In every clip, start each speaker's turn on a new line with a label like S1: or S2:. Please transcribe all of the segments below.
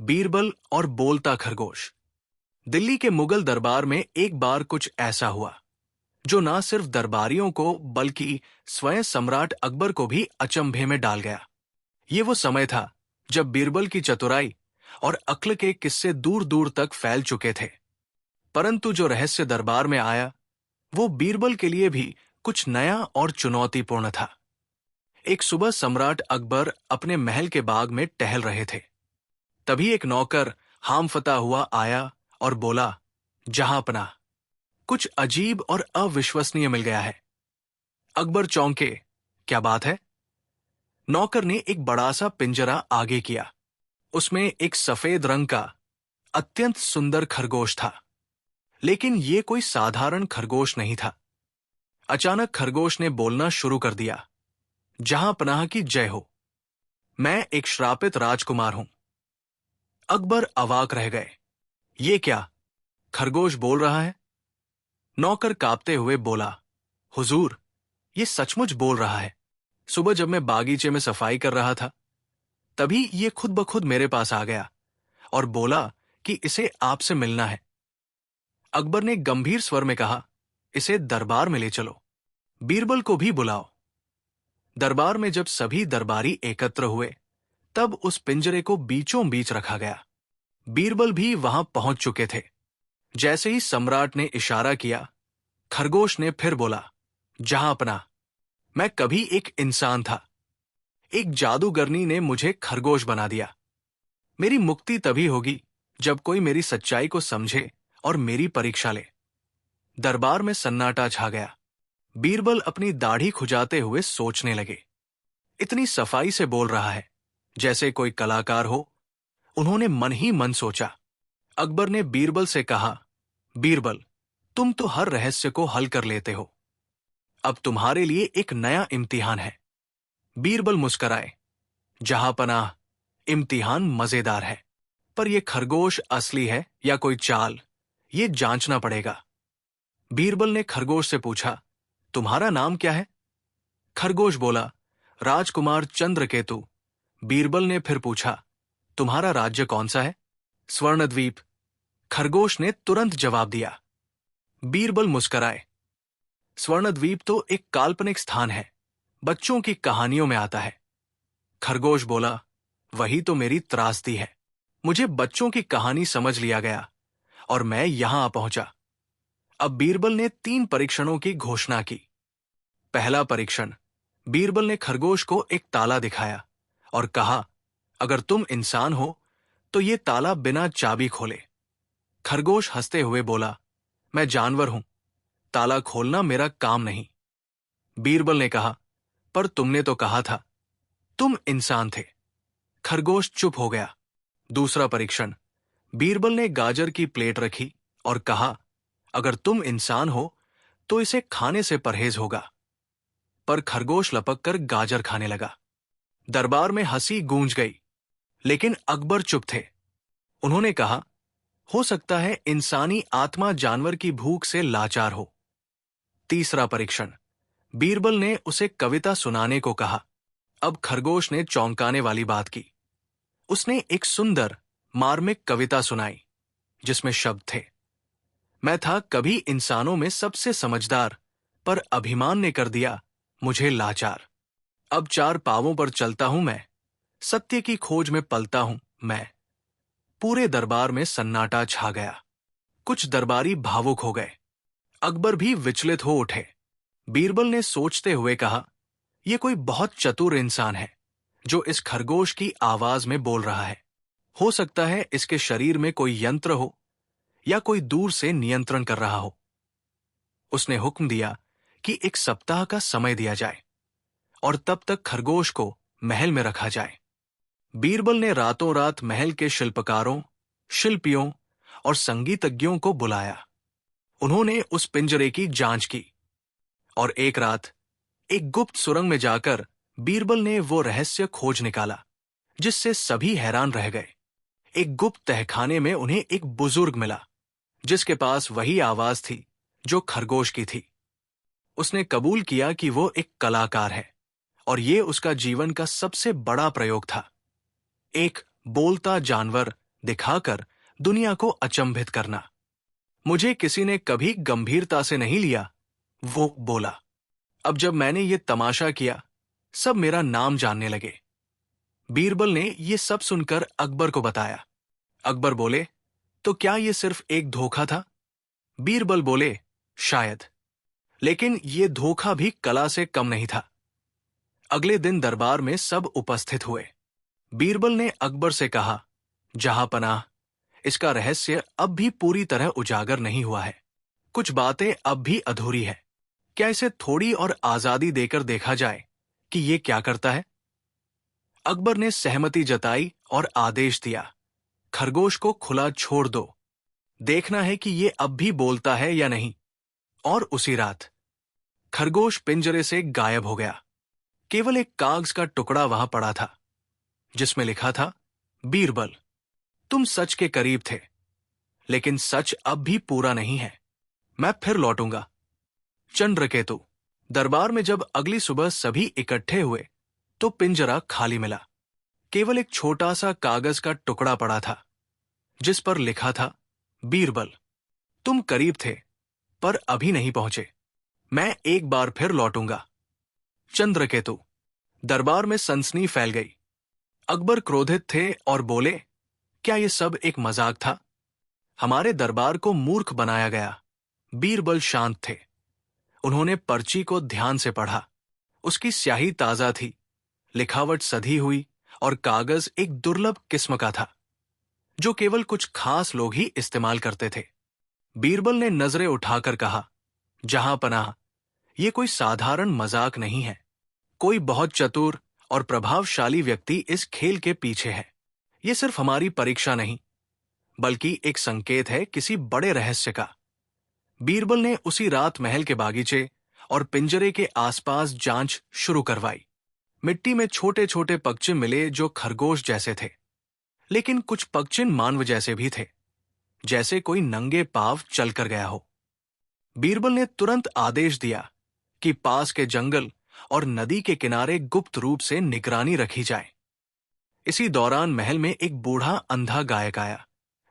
S1: बीरबल और बोलता खरगोश। दिल्ली के मुगल दरबार में एक बार कुछ ऐसा हुआ जो ना सिर्फ दरबारियों को बल्कि स्वयं सम्राट अकबर को भी अचंभे में डाल गया। ये वो समय था जब बीरबल की चतुराई और अक्ल के किस्से दूर दूर तक फैल चुके थे, परंतु जो रहस्य दरबार में आया वो बीरबल के लिए भी कुछ नया और चुनौतीपूर्ण था। एक सुबह सम्राट अकबर अपने महल के बाग में टहल रहे थे। तभी एक नौकर हामफता हुआ आया और बोला, जहांपनाह, कुछ अजीब और अविश्वसनीय मिल गया है। अकबर चौंके, क्या बात है? नौकर ने एक बड़ा सा पिंजरा आगे किया। उसमें एक सफेद रंग का अत्यंत सुंदर खरगोश था, लेकिन ये कोई साधारण खरगोश नहीं था। अचानक खरगोश ने बोलना शुरू कर दिया, जहांपनाह की जय हो, मैं एक श्रापित राजकुमार हूं। अकबर अवाक रह गए। ये क्या, खरगोश बोल रहा है? नौकर कांपते हुए बोला, हुजूर, ये सचमुच बोल रहा है। सुबह जब मैं बागीचे में सफाई कर रहा था, तभी ये खुद ब खुद मेरे पास आ गया और बोला कि इसे आपसे मिलना है। अकबर ने गंभीर स्वर में कहा, इसे दरबार में ले चलो, बीरबल को भी बुलाओ। दरबार में जब सभी दरबारी एकत्र हुए, तब उस पिंजरे को बीचों बीच रखा गया। बीरबल भी वहां पहुंच चुके थे। जैसे ही सम्राट ने इशारा किया, खरगोश ने फिर बोला, जहांपनाह, मैं कभी एक इंसान था। एक जादूगरनी ने मुझे खरगोश बना दिया। मेरी मुक्ति तभी होगी जब कोई मेरी सच्चाई को समझे और मेरी परीक्षा ले। दरबार में सन्नाटा छा गया। बीरबल अपनी दाढ़ी खुजाते हुए सोचने लगे। इतनी सफाई से बोल रहा है जैसे कोई कलाकार हो, उन्होंने मन ही मन सोचा। अकबर ने बीरबल से कहा, बीरबल, तुम तो हर रहस्य को हल कर लेते हो। अब तुम्हारे लिए एक नया इम्तिहान है। बीरबल मुस्कराए, जहांपनाह, इम्तिहान मजेदार है, पर यह खरगोश असली है या कोई चाल, ये जांचना पड़ेगा। बीरबल ने खरगोश से पूछा, तुम्हारा नाम क्या है? खरगोश बोला, राजकुमार चंद्रकेतु। बीरबल ने फिर पूछा, तुम्हारा राज्य कौन सा है? स्वर्णद्वीप। खरगोश ने तुरंत जवाब दिया। बीरबल मुस्कराए, स्वर्णद्वीप तो एक काल्पनिक स्थान है, बच्चों की कहानियों में आता है। खरगोश बोला, वही तो मेरी त्रासदी है। मुझे बच्चों की कहानी समझ लिया गया और मैं यहां आ पहुंचा। अब बीरबल ने 3 परीक्षणों की घोषणा की। पहला परीक्षण, बीरबल ने खरगोश को एक ताला दिखाया और कहा, अगर तुम इंसान हो तो ये ताला बिना चाबी खोले। खरगोश हंसते हुए बोला, मैं जानवर हूं, ताला खोलना मेरा काम नहीं। बीरबल ने कहा, पर तुमने तो कहा था तुम इंसान थे। खरगोश चुप हो गया। दूसरा परीक्षण, बीरबल ने गाजर की प्लेट रखी और कहा, अगर तुम इंसान हो तो इसे खाने से परहेज होगा। पर खरगोश लपककर गाजर खाने लगा। दरबार में हंसी गूंज गई, लेकिन अकबर चुप थे। उन्होंने कहा, हो सकता है इंसानी आत्मा जानवर की भूख से लाचार हो। तीसरा परीक्षण, बीरबल ने उसे कविता सुनाने को कहा। अब खरगोश ने चौंकाने वाली बात की। उसने एक सुंदर मार्मिक कविता सुनाई जिसमें शब्द थे, मैं था कभी इंसानों में सबसे समझदार, पर अभिमान ने कर दिया मुझे लाचार। अब 4 पांवों पर चलता हूं मैं, सत्य की खोज में पलता हूं मैं। पूरे दरबार में सन्नाटा छा गया। कुछ दरबारी भावुक हो गए। अकबर भी विचलित हो उठे। बीरबल ने सोचते हुए कहा, यह कोई बहुत चतुर इंसान है जो इस खरगोश की आवाज में बोल रहा है। हो सकता है इसके शरीर में कोई यंत्र हो या कोई दूर से नियंत्रण कर रहा हो। उसने हुक्म दिया कि 1 सप्ताह का समय दिया जाए और तब तक खरगोश को महल में रखा जाए। बीरबल ने रातों रात महल के शिल्पकारों, शिल्पियों और संगीतज्ञों को बुलाया। उन्होंने उस पिंजरे की जांच की और एक रात एक गुप्त सुरंग में जाकर बीरबल ने वो रहस्य खोज निकाला जिससे सभी हैरान रह गए। एक गुप्त तहखाने में उन्हें एक बुजुर्ग मिला जिसके पास वही आवाज थी जो खरगोश की थी। उसने कबूल किया कि वो एक कलाकार है और ये उसका जीवन का सबसे बड़ा प्रयोग था। एक बोलता जानवर दिखाकर दुनिया को अचंभित करना। मुझे किसी ने कभी गंभीरता से नहीं लिया, वो बोला। अब जब मैंने ये तमाशा किया, सब मेरा नाम जानने लगे। बीरबल ने ये सब सुनकर अकबर को बताया। अकबर बोले, तो क्या ये सिर्फ एक धोखा था? बीरबल बोले, शायद, लेकिन ये धोखा भी कला से कम नहीं था। अगले दिन दरबार में सब उपस्थित हुए। बीरबल ने अकबर से कहा, जहांपनाह, इसका रहस्य अब भी पूरी तरह उजागर नहीं हुआ है। कुछ बातें अब भी अधूरी है। क्या इसे थोड़ी और आजादी देकर देखा जाए कि ये क्या करता है? अकबर ने सहमति जताई और आदेश दिया, खरगोश को खुला छोड़ दो, देखना है कि ये अब भी बोलता है या नहीं। और उसी रात खरगोश पिंजरे से गायब हो गया। केवल एक कागज का टुकड़ा वहां पड़ा था, जिसमें लिखा था, बीरबल, तुम सच के करीब थे, लेकिन सच अब भी पूरा नहीं है। मैं फिर लौटूंगा। चंद्रकेतु। दरबार में जब अगली सुबह सभी इकट्ठे हुए तो पिंजरा खाली मिला। केवल एक छोटा सा कागज का टुकड़ा पड़ा था, जिस पर लिखा था, बीरबल, तुम करीब थे पर अभी नहीं पहुंचे। मैं एक बार फिर लौटूंगा। चंद्रकेतु। दरबार में सनसनी फैल गई। अकबर क्रोधित थे और बोले, क्या यह सब एक मजाक था? हमारे दरबार को मूर्ख बनाया गया। बीरबल शांत थे। उन्होंने पर्ची को ध्यान से पढ़ा। उसकी स्याही ताजा थी, लिखावट सधी हुई और कागज एक दुर्लभ किस्म का था, जो केवल कुछ खास लोग ही इस्तेमाल करते थे। बीरबल ने नजरें उठाकर कहा, जहांपनाह, ये कोई साधारण मजाक नहीं है। कोई बहुत चतुर और प्रभावशाली व्यक्ति इस खेल के पीछे है। ये सिर्फ हमारी परीक्षा नहीं, बल्कि एक संकेत है किसी बड़े रहस्य का। बीरबल ने उसी रात महल के बागीचे और पिंजरे के आसपास जांच शुरू करवाई। मिट्टी में छोटे छोटे पगचिन मिले जो खरगोश जैसे थे, लेकिन कुछ पगचिन मानव जैसे भी थे, जैसे कोई नंगे पांव चलकर गया हो। बीरबल ने तुरंत आदेश दिया कि पास के जंगल और नदी के किनारे गुप्त रूप से निगरानी रखी जाए। इसी दौरान महल में एक बूढ़ा अंधा गायक आया,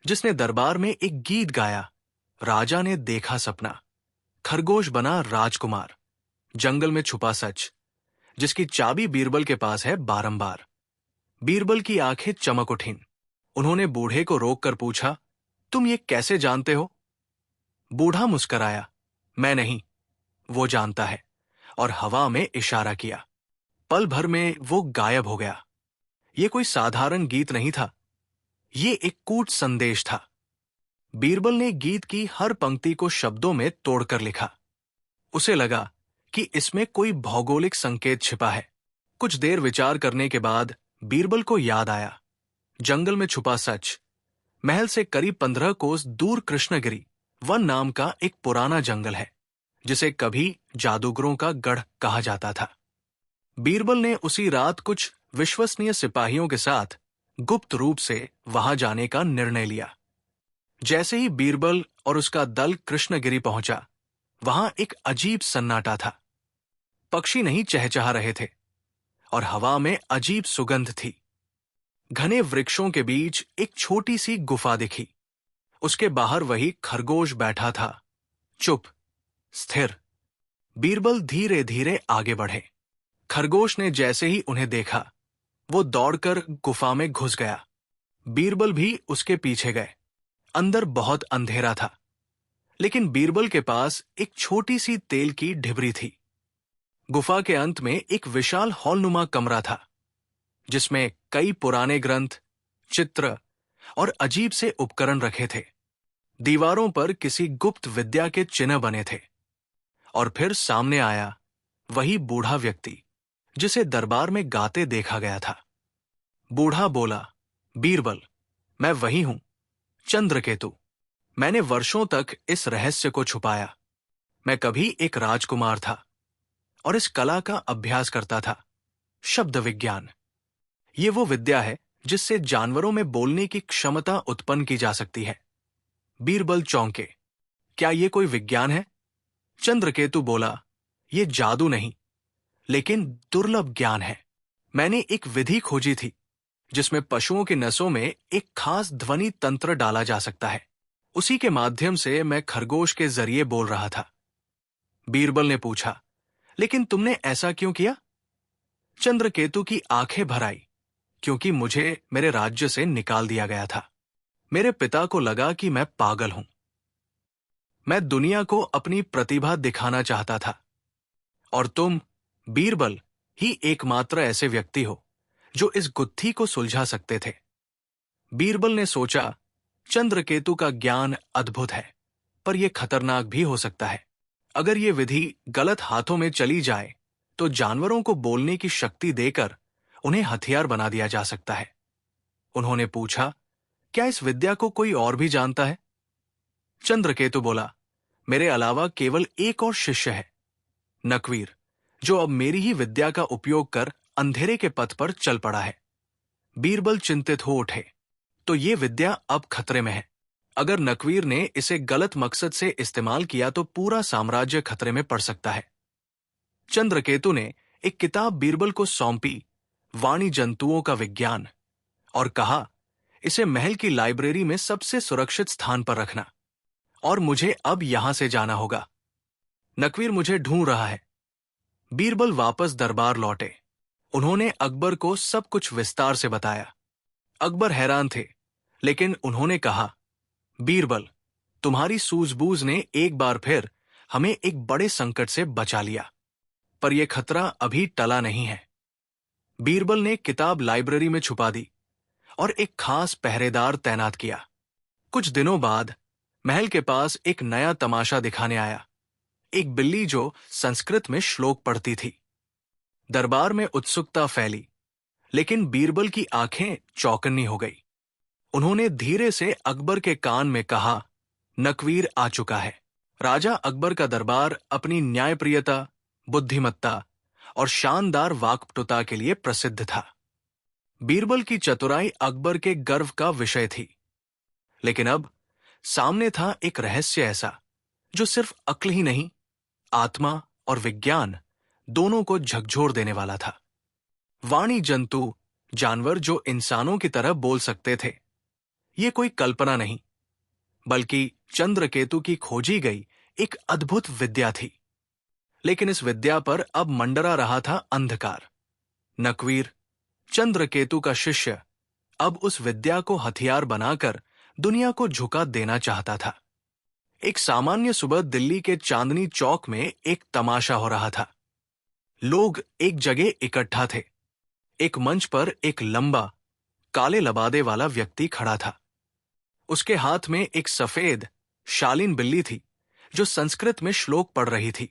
S1: जिसने दरबार में एक गीत गाया। राजा ने देखा सपना, खरगोश बना राजकुमार, जंगल में छुपा सच, जिसकी चाबी बीरबल के पास है बारंबार। बीरबल की आंखें चमक उठीं। उन्होंने बूढ़े को रोककर पूछा, तुम ये कैसे जानते हो? बूढ़ा मुस्कराया, मैं नहीं, वो जानता है, और हवा में इशारा किया। पल भर में वो गायब हो गया। ये कोई साधारण गीत नहीं था, ये एक कूट संदेश था। बीरबल ने गीत की हर पंक्ति को शब्दों में तोड़कर लिखा। उसे लगा कि इसमें कोई भौगोलिक संकेत छिपा है। कुछ देर विचार करने के बाद बीरबल को याद आया, जंगल में छुपा सच। महल से करीब 15 कोस दूर कृष्णगिरी वन नाम का एक पुराना जंगल है, जिसे कभी जादूगरों का गढ़ कहा जाता था। बीरबल ने उसी रात कुछ विश्वसनीय सिपाहियों के साथ गुप्त रूप से वहां जाने का निर्णय लिया। जैसे ही बीरबल और उसका दल कृष्णगिरी पहुंचा, वहां एक अजीब सन्नाटा था। पक्षी नहीं चहचहा रहे थे और हवा में अजीब सुगंध थी। घने वृक्षों के बीच एक छोटी सी गुफा दिखी। उसके बाहर वही खरगोश बैठा था, चुप, स्थिर। बीरबल धीरे धीरे आगे बढ़े। खरगोश ने जैसे ही उन्हें देखा, वो दौड़कर गुफा में घुस गया। बीरबल भी उसके पीछे गए। अंदर बहुत अंधेरा था, लेकिन बीरबल के पास एक छोटी सी तेल की ढिबरी थी। गुफा के अंत में एक विशाल हॉलनुमा कमरा था, जिसमें कई पुराने ग्रंथ, चित्र और अजीब से उपकरण रखे थे। दीवारों पर किसी गुप्त विद्या के चिन्ह बने थे। और फिर सामने आया वही बूढ़ा व्यक्ति, जिसे दरबार में गाते देखा गया था। बूढ़ा बोला, बीरबल, मैं वही हूं, चंद्रकेतु। मैंने वर्षों तक इस रहस्य को छुपाया। मैं कभी एक राजकुमार था और इस कला का अभ्यास करता था, शब्द विज्ञान। ये वो विद्या है जिससे जानवरों में बोलने की क्षमता उत्पन्न की जा सकती है। बीरबल चौंके, क्या ये कोई विज्ञान है? चंद्रकेतु बोला, ये जादू नहीं, लेकिन दुर्लभ ज्ञान है। मैंने एक विधि खोजी थी जिसमें पशुओं की नसों में एक खास ध्वनि तंत्र डाला जा सकता है। उसी के माध्यम से मैं खरगोश के जरिए बोल रहा था। बीरबल ने पूछा, लेकिन तुमने ऐसा क्यों किया? चंद्रकेतु की आंखें भर आई, क्योंकि मुझे मेरे राज्य से निकाल दिया गया था। मेरे पिता को लगा कि मैं पागल हूं। मैं दुनिया को अपनी प्रतिभा दिखाना चाहता था, और तुम, बीरबल, ही एकमात्र ऐसे व्यक्ति हो जो इस गुत्थी को सुलझा सकते थे। बीरबल ने सोचा, चंद्रकेतु का ज्ञान अद्भुत है, पर यह खतरनाक भी हो सकता है। अगर यह विधि गलत हाथों में चली जाए तो जानवरों को बोलने की शक्ति देकर उन्हें हथियार बना दिया जा सकता है। उन्होंने पूछा, क्या इस विद्या को कोई और भी जानता है? चंद्रकेतु बोला, मेरे अलावा केवल एक और शिष्य है, नकवीर, जो अब मेरी ही विद्या का उपयोग कर अंधेरे के पथ पर चल पड़ा है। बीरबल चिंतित हो उठे, तो ये विद्या अब खतरे में है। अगर नकवीर ने इसे गलत मकसद से इस्तेमाल किया तो पूरा साम्राज्य खतरे में पड़ सकता है। चंद्रकेतु ने एक किताब बीरबल को सौंपी, वाणी जंतुओं का विज्ञान, और कहा, इसे महल की लाइब्रेरी में सबसे सुरक्षित स्थान पर रखना, और मुझे अब यहां से जाना होगा। नकवीर मुझे ढूंढ रहा है। बीरबल वापस दरबार लौटे। उन्होंने अकबर को सब कुछ विस्तार से बताया। अकबर हैरान थे, लेकिन उन्होंने कहा, बीरबल, तुम्हारी सूझबूझ ने एक बार फिर हमें एक बड़े संकट से बचा लिया, पर यह खतरा अभी टला नहीं है। बीरबल ने किताब लाइब्रेरी में छुपा दी और एक खास पहरेदार तैनात किया। कुछ दिनों बाद महल के पास एक नया तमाशा दिखाने आया, एक बिल्ली जो संस्कृत में श्लोक पढ़ती थी। दरबार में उत्सुकता फैली, लेकिन बीरबल की आंखें चौकन्नी हो गई। उन्होंने धीरे से अकबर के कान में कहा, नकवीर आ चुका है। राजा अकबर का दरबार अपनी न्यायप्रियता, बुद्धिमत्ता और शानदार वाक्पटुता के लिए प्रसिद्ध था। बीरबल की चतुराई अकबर के गर्व का विषय थी, लेकिन अब सामने था एक रहस्य ऐसा जो सिर्फ अक्ल ही नहीं, आत्मा और विज्ञान दोनों को झकझोर देने वाला था। वाणी जंतु, जानवर जो इंसानों की तरह बोल सकते थे, ये कोई कल्पना नहीं, बल्कि चंद्रकेतु की खोजी गई एक अद्भुत विद्या थी। लेकिन इस विद्या पर अब मंडरा रहा था अंधकार। नकवीर, चंद्रकेतु का शिष्य, अब उस विद्या को हथियार बनाकर दुनिया को झुका देना चाहता था। एक सामान्य सुबह दिल्ली के चांदनी चौक में एक तमाशा हो रहा था। लोग एक जगह इकट्ठा थे। एक मंच पर एक लंबा, काले लबादे वाला व्यक्ति खड़ा था। उसके हाथ में एक सफेद, शालीन बिल्ली थी जो संस्कृत में श्लोक पढ़ रही थी।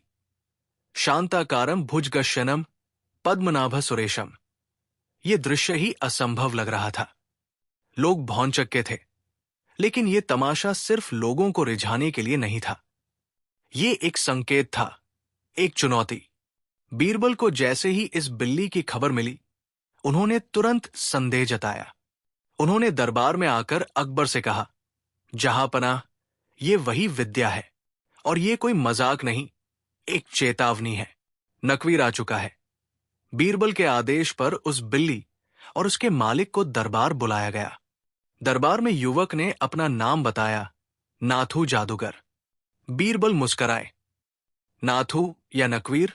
S1: शांताकारम भुजगशयनम पद्मनाभ सुरेशम। ये दृश्य ही असंभव लग रहा था। लोग भौंचक्के थे, लेकिन ये तमाशा सिर्फ लोगों को रिझाने के लिए नहीं था। ये एक संकेत था, एक चुनौती। बीरबल को जैसे ही इस बिल्ली की खबर मिली, उन्होंने तुरंत संदेह जताया। उन्होंने दरबार में आकर अकबर से कहा, जहांपनाह, ये वही विद्या है, और ये कोई मजाक नहीं, एक चेतावनी है। नकवीर आ चुका है। बीरबल के आदेश पर उस बिल्ली और उसके मालिक को दरबार बुलाया गया। दरबार में युवक ने अपना नाम बताया, नाथू जादूगर। बीरबल मुस्कराए। नाथू या नकवीर?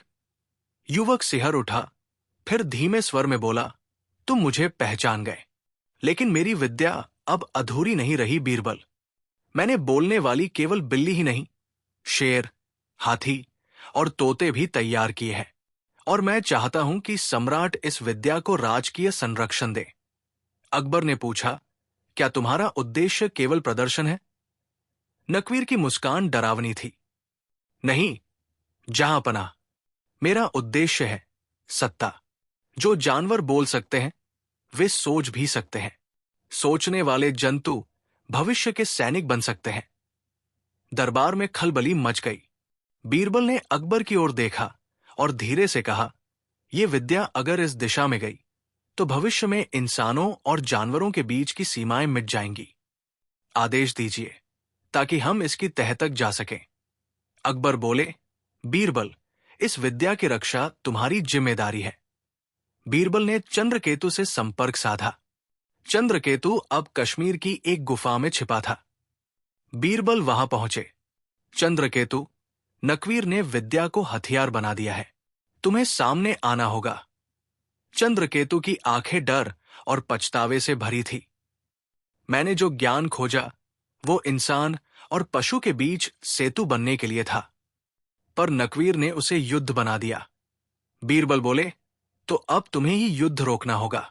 S1: युवक सिहर उठा, फिर धीमे स्वर में बोला, तुम मुझे पहचान गए, लेकिन मेरी विद्या अब अधूरी नहीं रही बीरबल। मैंने बोलने वाली केवल बिल्ली ही नहीं, शेर, हाथी और तोते भी तैयार किए हैं, और मैं चाहता हूं कि सम्राट इस विद्या को राजकीय संरक्षण दे। अकबर ने पूछा, क्या तुम्हारा उद्देश्य केवल प्रदर्शन है? नकवीर की मुस्कान डरावनी थी। नहीं, जहांपनाह, मेरा उद्देश्य है सत्ता। जो जानवर बोल सकते हैं, वे सोच भी सकते हैं। सोचने वाले जंतु भविष्य के सैनिक बन सकते हैं। दरबार में खलबली मच गई। बीरबल ने अकबर की ओर देखा और धीरे से कहा, यह विद्या अगर इस दिशा में गई तो भविष्य में इंसानों और जानवरों के बीच की सीमाएं मिट जाएंगी। आदेश दीजिए ताकि हम इसकी तह तक जा सकें। अकबर बोले, बीरबल, इस विद्या की रक्षा तुम्हारी जिम्मेदारी है। बीरबल ने चंद्रकेतु से संपर्क साधा। चंद्रकेतु अब कश्मीर की एक गुफा में छिपा था। बीरबल वहां पहुंचे। चंद्रकेतु, नकवीर ने विद्या को हथियार बना दिया है, तुम्हें सामने आना होगा। चंद्रकेतु की आंखें डर और पछतावे से भरी थी। मैंने जो ज्ञान खोजा वो इंसान और पशु के बीच सेतु बनने के लिए था, पर नकवीर ने उसे युद्ध बना दिया। बीरबल बोले, तो अब तुम्हें ही युद्ध रोकना होगा।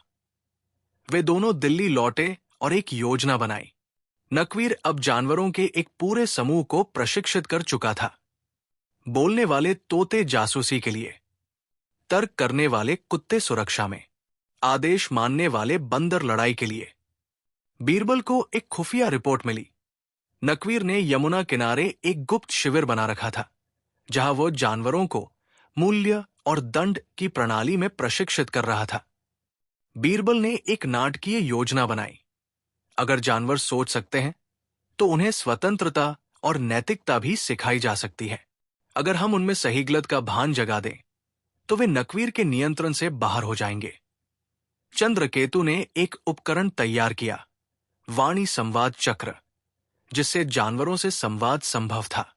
S1: वे दोनों दिल्ली लौटे और एक योजना बनाई। नकवीर अब जानवरों के एक पूरे समूह को प्रशिक्षित कर चुका था। बोलने वाले तोते जासूसी के लिए, तर्क करने वाले कुत्ते सुरक्षा में, आदेश मानने वाले बंदर लड़ाई के लिए। बीरबल को एक खुफिया रिपोर्ट मिली। नकवीर ने यमुना किनारे एक गुप्त शिविर बना रखा था, जहां वो जानवरों को मूल्य और दंड की प्रणाली में प्रशिक्षित कर रहा था। बीरबल ने एक नाटकीय योजना बनाई। अगर जानवर सोच सकते हैं, तो उन्हें स्वतंत्रता और नैतिकता भी सिखाई जा सकती है। अगर हम उनमें सही गलत का भान जगा दें, तो वे नकवीर के नियंत्रण से बाहर हो जाएंगे। चंद्रकेतु ने एक उपकरण तैयार किया, वाणी संवाद चक्र, जिससे जानवरों से संवाद संभव था।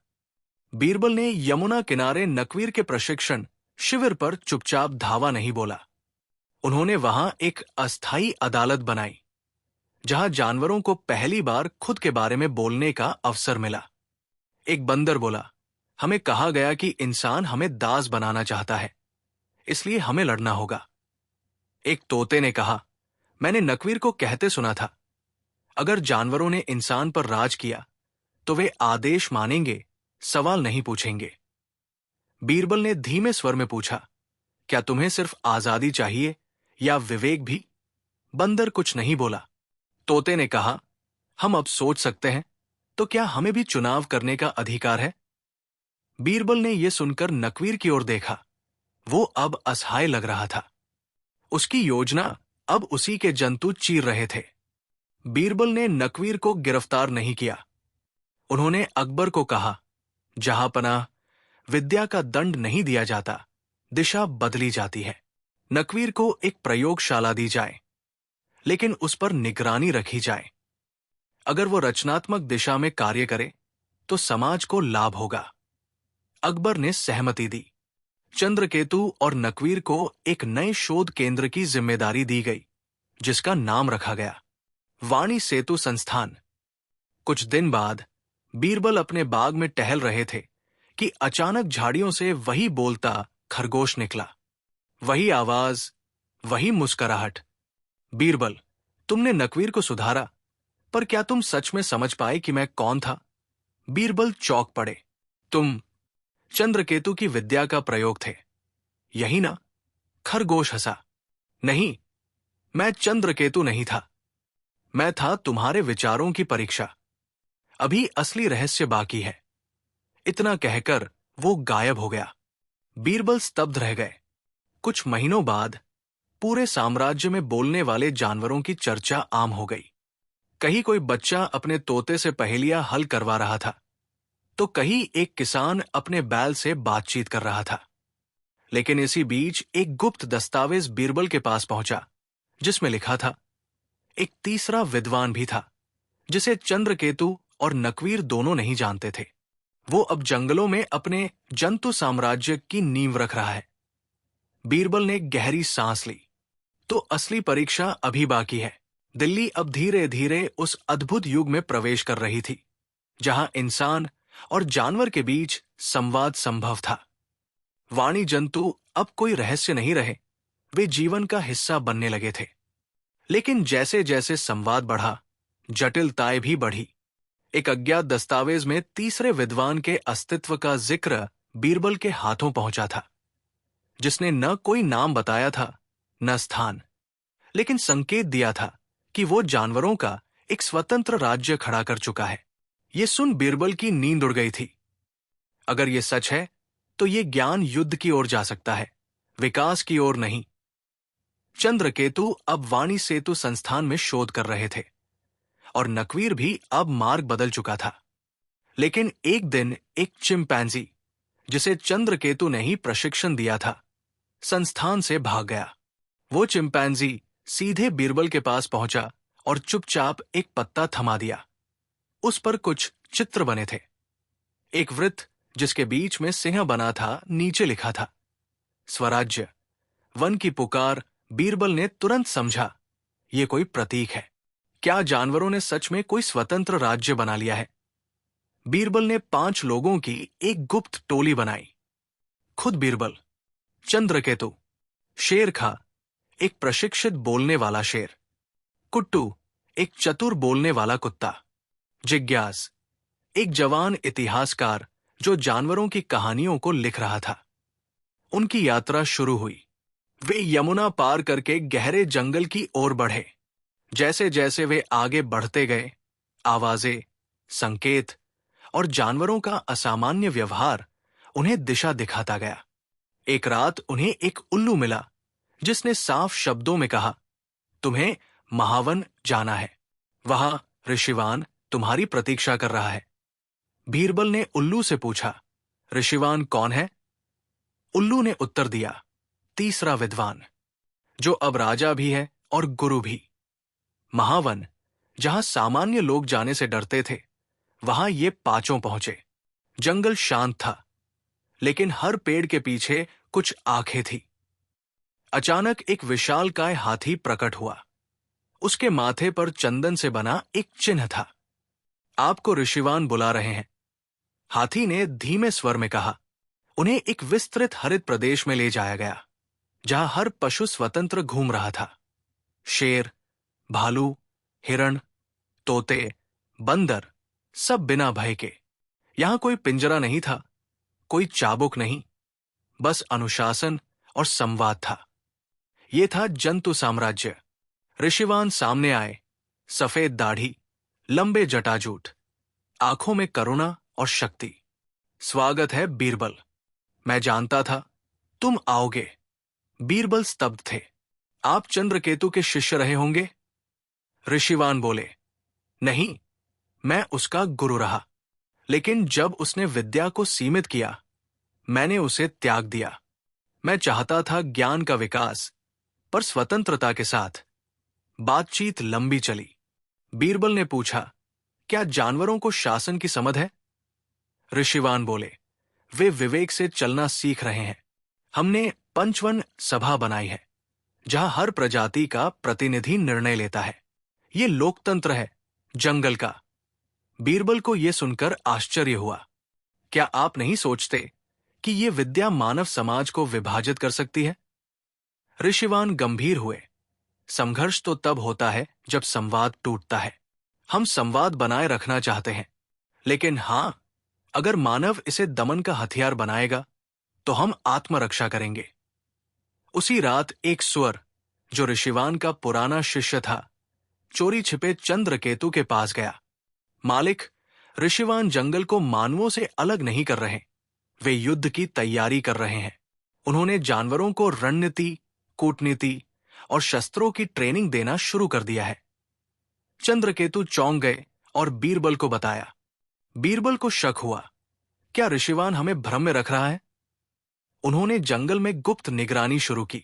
S1: बीरबल ने यमुना किनारे नकवीर के प्रशिक्षण शिविर पर चुपचाप धावा नहीं बोला। उन्होंने वहां एक अस्थायी अदालत बनाई, जहां जानवरों को पहली बार खुद के बारे में बोलने का अवसर मिला। एक बंदर बोला, हमें कहा गया कि इंसान हमें दास बनाना चाहता है, इसलिए हमें लड़ना होगा। एक तोते ने कहा, मैंने नकवीर को कहते सुना था, अगर जानवरों ने इंसान पर राज किया तो वे आदेश मानेंगे, सवाल नहीं पूछेंगे। बीरबल ने धीमे स्वर में पूछा, क्या तुम्हें सिर्फ आजादी चाहिए या विवेक भी? बंदर कुछ नहीं बोला। तोते ने कहा, हम अब सोच सकते हैं, तो क्या हमें भी चुनाव करने का अधिकार है? बीरबल ने यह सुनकर नकवीर की ओर देखा। वो अब असहाय लग रहा था। उसकी योजना अब उसी के जंतु चीर रहे थे। बीरबल ने नकवीर को गिरफ्तार नहीं किया। उन्होंने अकबर को कहा, जहांपनाह, विद्या का दंड नहीं दिया जाता, दिशा बदली जाती है। नकवीर को एक प्रयोगशाला दी जाए, लेकिन उस पर निगरानी रखी जाए। अगर वो रचनात्मक दिशा में कार्य करे तो समाज को लाभ होगा। अकबर ने सहमति दी। चंद्रकेतु और नकवीर को एक नए शोध केंद्र की जिम्मेदारी दी गई, जिसका नाम रखा गया वाणी सेतु संस्थान। कुछ दिन बाद बीरबल अपने बाग में टहल रहे थे कि अचानक झाड़ियों से वही बोलता खरगोश निकला। वही आवाज, वही मुस्कुराहट। बीरबल, तुमने नकवीर को सुधारा, पर क्या तुम सच में समझ पाए कि मैं कौन था? बीरबल चौंक पड़े। तुम चंद्रकेतु की विद्या का प्रयोग थे, यही ना? खरगोश हंसा। नहीं, मैं चंद्रकेतु नहीं था। मैं था तुम्हारे विचारों की परीक्षा। अभी असली रहस्य बाकी है। इतना कहकर वो गायब हो गया। बीरबल स्तब्ध रह गए। कुछ महीनों बाद पूरे साम्राज्य में बोलने वाले जानवरों की चर्चा आम हो गई। कहीं कोई बच्चा अपने तोते से पहेलियां हल करवा रहा था, तो कहीं एक किसान अपने बैल से बातचीत कर रहा था। लेकिन इसी बीच एक गुप्त दस्तावेज बीरबल के पास पहुंचा, जिसमें लिखा था, एक तीसरा विद्वान भी था, जिसे चंद्रकेतु और नकवीर दोनों नहीं जानते थे। वो अब जंगलों में अपने जंतु साम्राज्य की नींव रख रहा है। बीरबल ने गहरी सांस ली। तो असली परीक्षा अभी बाकी है। दिल्ली अब धीरे धीरे उस अद्भुत युग में प्रवेश कर रही थी, जहां इंसान और जानवर के बीच संवाद संभव था। वाणी जंतु अब कोई रहस्य नहीं रहे, वे जीवन का हिस्सा बनने लगे थे। लेकिन जैसे जैसे संवाद बढ़ा, जटिलताएं भी बढ़ी। एक अज्ञात दस्तावेज में तीसरे विद्वान के अस्तित्व का जिक्र बीरबल के हाथों पहुंचा था, जिसने न कोई नाम बताया था, न स्थान, लेकिन संकेत दिया था कि वो जानवरों का एक स्वतंत्र राज्य खड़ा कर चुका है। ये सुन बीरबल की नींद उड़ गई थी। अगर ये सच है, तो ये ज्ञान युद्ध की ओर जा सकता है, विकास की ओर नहीं। चंद्रकेतु अब वाणी सेतु संस्थान में शोध कर रहे थे, और नकवीर भी अब मार्ग बदल चुका था। लेकिन एक दिन एक चिंपैंजी, जिसे चंद्रकेतु ने ही प्रशिक्षण दिया था, संस्थान से भाग गया। वो चिंपैंजी सीधे बीरबल के पास पहुंचा और चुपचाप एक पत्ता थमा दिया। उस पर कुछ चित्र बने थे। एक वृत्त जिसके बीच में सिंह बना था, नीचे लिखा था स्वराज्य। वन की पुकार। बीरबल ने तुरंत समझा, ये कोई प्रतीक है। क्या जानवरों ने सच में कोई स्वतंत्र राज्य बना लिया है? बीरबल ने 5 लोगों की एक गुप्त टोली बनाई। खुद बीरबल, चंद्रकेतु, शेर खा, एक प्रशिक्षित बोलने वाला शेर, कुट्टू, एक चतुर बोलने वाला कुत्ता, जिज्ञास, एक जवान इतिहासकार जो जानवरों की कहानियों को लिख रहा था। उनकी यात्रा शुरू हुई। वे यमुना पार करके गहरे जंगल की ओर बढ़े। जैसे जैसे वे आगे बढ़ते गए, आवाजें, संकेत और जानवरों का असामान्य व्यवहार उन्हें दिशा दिखाता गया। एक रात उन्हें एक उल्लू मिला जिसने साफ शब्दों में कहा, तुम्हें महावन जाना है। वहां ऋषिवान तुम्हारी प्रतीक्षा कर रहा है। बीरबल ने उल्लू से पूछा, ऋषिवान कौन है? उल्लू ने उत्तर दिया, तीसरा विद्वान, जो अब राजा भी है और गुरु भी। महावन, जहां सामान्य लोग जाने से डरते थे, वहां ये पांचों पहुंचे। जंगल शांत था, लेकिन हर पेड़ के पीछे कुछ आंखें थी। अचानक एक विशालकाय हाथी प्रकट हुआ। उसके माथे पर चंदन से बना एक चिन्ह था। आपको ऋषिवान बुला रहे हैं। हाथी ने धीमे स्वर में कहा। उन्हें एक विस्तृत हरित प्रदेश में ले जाया गया, जहां हर पशु स्वतंत्र घूम रहा था। शेर, भालू, हिरण, तोते, बंदर, सब बिना भय के। यहां कोई पिंजरा नहीं था, कोई चाबुक नहीं, बस अनुशासन और संवाद था। यह था जंतु साम्राज्य। ऋषिवान सामने आए, सफेद दाढ़ी, लंबे जटाजूट, आंखों में करुणा और शक्ति। स्वागत है बीरबल। मैं जानता था तुम आओगे। बीरबल स्तब्ध थे। आप चंद्रकेतु के शिष्य रहे होंगे? ऋषिवान बोले, नहीं, मैं उसका गुरु रहा, लेकिन जब उसने विद्या को सीमित किया, मैंने उसे त्याग दिया। मैं चाहता था ज्ञान का विकास, पर स्वतंत्रता के साथ। बातचीत लंबी चली। बीरबल ने पूछा, क्या जानवरों को शासन की समझ है? ऋषिवान बोले, वे विवेक से चलना सीख रहे हैं। हमने पंचवन सभा बनाई है, जहां हर प्रजाति का प्रतिनिधि निर्णय लेता है। ये लोकतंत्र है, जंगल का। बीरबल को यह सुनकर आश्चर्य हुआ। क्या आप नहीं सोचते कि यह विद्या मानव समाज को विभाजित कर सकती है? ऋषिवान गंभीर हुए। संघर्ष तो तब होता है जब संवाद टूटता है। हम संवाद बनाए रखना चाहते हैं, लेकिन हां, अगर मानव इसे दमन का हथियार बनाएगा, तो हम आत्मरक्षा करेंगे। उसी रात एक सुअर, जो ऋषिवान का पुराना शिष्य था, चोरी छिपे चंद्रकेतु के पास गया। मालिक, ऋषिवान जंगल को मानवों से अलग नहीं कर रहे। वे युद्ध की तैयारी कर रहे हैं। उन्होंने जानवरों को रणनीति, कूटनीति और शस्त्रों की ट्रेनिंग देना शुरू कर दिया है। चंद्रकेतु चौंक गए और बीरबल को बताया। बीरबल को शक हुआ, क्या ऋषिवान हमें भ्रम में रख रहा है? उन्होंने जंगल में गुप्त निगरानी शुरू की,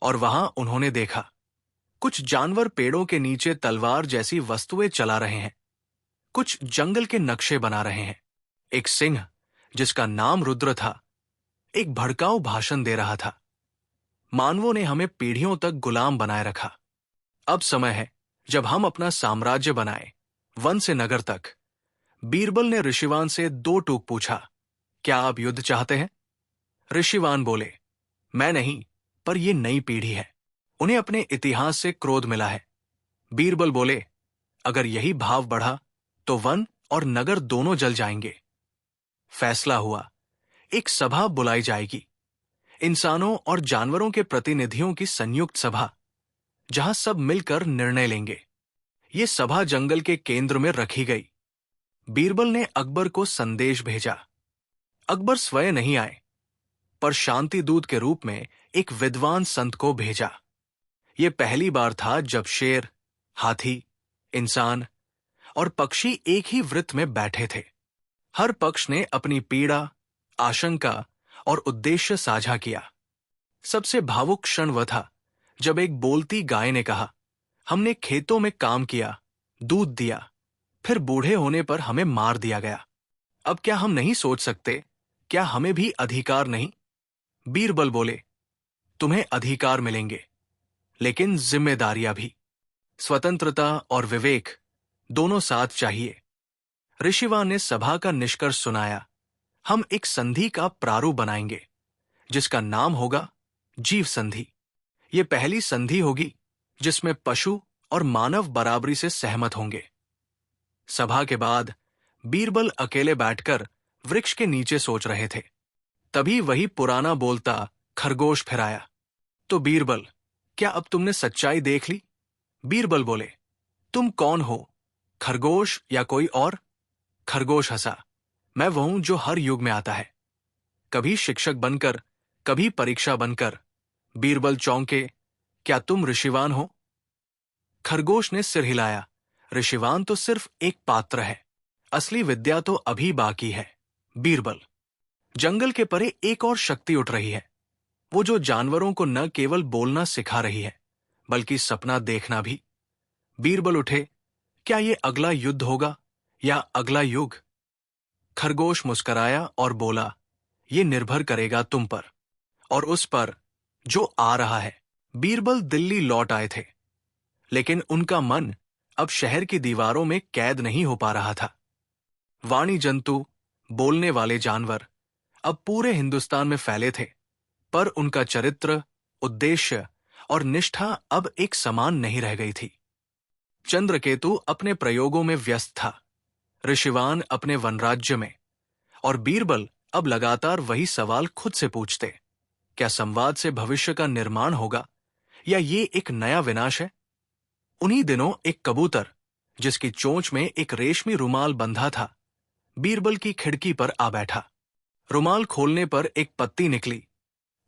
S1: और वहां उन्होंने देखा कुछ जानवर पेड़ों के नीचे तलवार जैसी वस्तुएं चला रहे हैं, कुछ जंगल के नक्शे बना रहे हैं। एक सिंह, जिसका नाम रुद्र था, एक भड़काऊ भाषण दे रहा था। मानवों ने हमें पीढ़ियों तक गुलाम बनाए रखा। अब समय है जब हम अपना साम्राज्य बनाए, वन से नगर तक। बीरबल ने ऋषिवान से 2 टूक पूछा, क्या आप युद्ध चाहते हैं? ऋषिवान बोले, मैं नहीं, पर यह नई पीढ़ी है। उन्हें अपने इतिहास से क्रोध मिला है। बीरबल बोले, अगर यही भाव बढ़ा तो वन और नगर दोनों जल जाएंगे। फैसला हुआ, एक सभा बुलाई जाएगी, इंसानों और जानवरों के प्रतिनिधियों की संयुक्त सभा, जहां सब मिलकर निर्णय लेंगे। ये सभा जंगल के केंद्र में रखी गई। बीरबल ने अकबर को संदेश भेजा। अकबर स्वयं नहीं आए, पर शांति दूत के रूप में एक विद्वान संत को भेजा। यह पहली बार था जब शेर, हाथी, इंसान और पक्षी एक ही वृत्त में बैठे थे। हर पक्ष ने अपनी पीड़ा, आशंका और उद्देश्य साझा किया। सबसे भावुक क्षण वह था जब एक बोलती गाय ने कहा, हमने खेतों में काम किया, दूध दिया, फिर बूढ़े होने पर हमें मार दिया गया। अब क्या हम नहीं सोच सकते, क्या हमें भी अधिकार नहीं? बीरबल बोले, तुम्हें अधिकार मिलेंगे, लेकिन जिम्मेदारियां भी। स्वतंत्रता और विवेक दोनों साथ चाहिए। ऋषिवान ने सभा का निष्कर्ष सुनाया। हम एक संधि का प्रारूप बनाएंगे, जिसका नाम होगा जीव संधि। ये पहली संधि होगी जिसमें पशु और मानव बराबरी से सहमत होंगे। सभा के बाद बीरबल अकेले बैठकर वृक्ष के नीचे सोच रहे थे। तभी वही पुराना बोलता खरगोश फिर आया। तो बीरबल, क्या अब तुमने सच्चाई देख ली? बीरबल बोले, तुम कौन हो, खरगोश या कोई और? खरगोश हंसा, मैं वह हूं जो हर युग में आता है, कभी शिक्षक बनकर, कभी परीक्षा बनकर। बीरबल चौंके, क्या तुम ऋषिवान हो? खरगोश ने सिर हिलाया, ऋषिवान तो सिर्फ एक पात्र है, असली विद्या तो अभी बाकी है। बीरबल, जंगल के परे एक और शक्ति उठ रही है, वो जो जानवरों को न केवल बोलना सिखा रही है, बल्कि सपना देखना भी। बीरबल उठे, क्या ये अगला युद्ध होगा या अगला युग? खरगोश मुस्कराया और बोला, ये निर्भर करेगा तुम पर और उस पर जो आ रहा है। बीरबल दिल्ली लौट आए थे, लेकिन उनका मन अब शहर की दीवारों में कैद नहीं हो पा रहा था। वाणी जंतु, बोलने वाले जानवर अब पूरे हिंदुस्तान में फैले थे, पर उनका चरित्र, उद्देश्य और निष्ठा अब एक समान नहीं रह गई थी। चंद्रकेतु अपने प्रयोगों में व्यस्त था, ऋषिवान अपने वनराज्य में, और बीरबल अब लगातार वही सवाल खुद से पूछते, क्या संवाद से भविष्य का निर्माण होगा या ये एक नया विनाश है? उन्हीं दिनों एक कबूतर, जिसकी चोंच में एक रेशमी रुमाल बंधा था, बीरबल की खिड़की पर आ बैठा। रुमाल खोलने पर एक पत्ती निकली,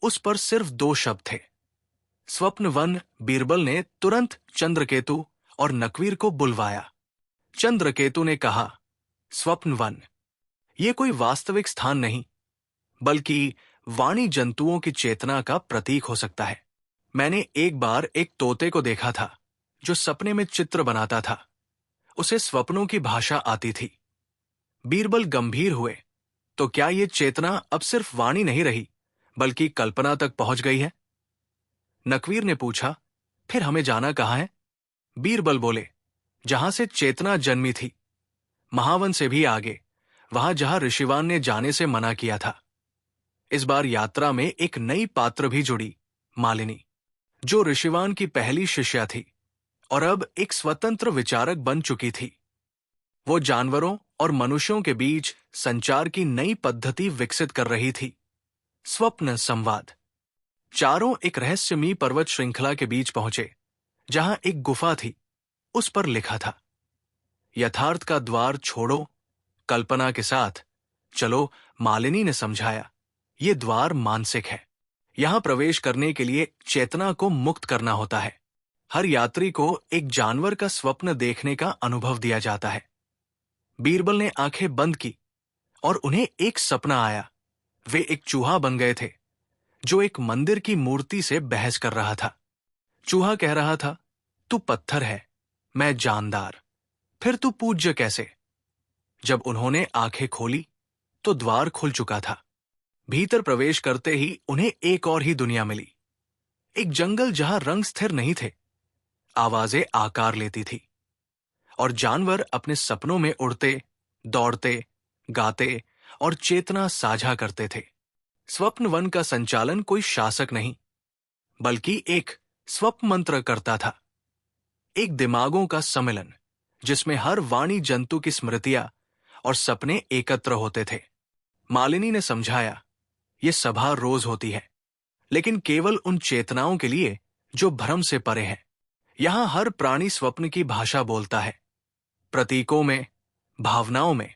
S1: उस पर सिर्फ 2 शब्द थे, स्वप्नवन। बीरबल ने तुरंत चंद्रकेतु और नकवीर को बुलवाया। चंद्रकेतु ने कहा, स्वप्नवन, ये कोई वास्तविक स्थान नहीं, बल्कि वाणी जंतुओं की चेतना का प्रतीक हो सकता है। मैंने एक बार एक तोते को देखा था जो सपने में चित्र बनाता था, उसे स्वप्नों की भाषा आती थी। बीरबल गंभीर हुए, तो क्या ये चेतना अब सिर्फ वाणी नहीं रही, बल्कि कल्पना तक पहुंच गई है? नकवीर ने पूछा, फिर हमें जाना कहाँ है? बीरबल बोले, जहां से चेतना जन्मी थी, महावन से भी आगे, वहां जहां ऋषिवान ने जाने से मना किया था। इस बार यात्रा में एक नई पात्र भी जुड़ी, मालिनी, जो ऋषिवान की पहली शिष्या थी और अब एक स्वतंत्र विचारक बन चुकी थी। वो जानवरों और मनुष्यों के बीच संचार की नई पद्धति विकसित कर रही थी, स्वप्न संवाद। चारों एक रहस्यमयी पर्वत श्रृंखला के बीच पहुंचे, जहां एक गुफा थी, उस पर लिखा था, यथार्थ का द्वार छोड़ो, कल्पना के साथ चलो। मालिनी ने समझाया, ये द्वार मानसिक है, यहां प्रवेश करने के लिए चेतना को मुक्त करना होता है। हर यात्री को एक जानवर का स्वप्न देखने का अनुभव दिया जाता है। बीरबल ने आंखें बंद की और उन्हें एक सपना आया। वे एक चूहा बन गए थे, जो एक मंदिर की मूर्ति से बहस कर रहा था। चूहा कह रहा था, तू पत्थर है, मैं जानदार, फिर तू पूज्य कैसे? जब उन्होंने आंखें खोली तो द्वार खुल चुका था। भीतर प्रवेश करते ही उन्हें एक और ही दुनिया मिली, एक जंगल जहां रंग स्थिर नहीं थे, आवाजें आकार लेती थी, और जानवर अपने सपनों में उड़ते, दौड़ते, गाते और चेतना साझा करते थे। स्वप्न वन का संचालन कोई शासक नहीं, बल्कि एक स्वप्न मंत्र करता था, एक दिमागों का सम्मेलन, जिसमें हर वाणी जंतु की स्मृतियां और सपने एकत्र होते थे। मालिनी ने समझाया, ये सभा रोज होती है, लेकिन केवल उन चेतनाओं के लिए जो भ्रम से परे हैं। यहां हर प्राणी स्वप्न की भाषा बोलता है, प्रतीकों में, भावनाओं में।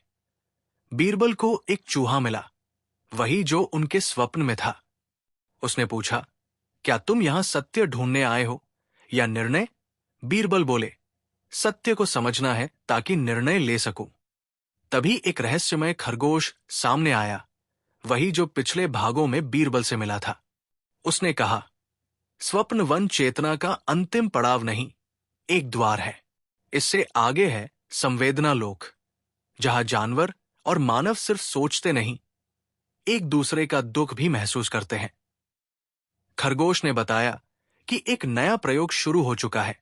S1: बीरबल को एक चूहा मिला, वही जो उनके स्वप्न में था। उसने पूछा, क्या तुम यहां सत्य ढूंढने आए हो या निर्णय? बीरबल बोले, सत्य को समझना है ताकि निर्णय ले सकूं। तभी एक रहस्यमय खरगोश सामने आया, वही जो पिछले भागों में बीरबल से मिला था। उसने कहा, स्वप्न वन चेतना का अंतिम पड़ाव नहीं, एक द्वार है। इससे आगे है संवेदना लोक, जहां जानवर और मानव सिर्फ सोचते नहीं, एक दूसरे का दुख भी महसूस करते हैं। खरगोश ने बताया कि एक नया प्रयोग शुरू हो चुका है।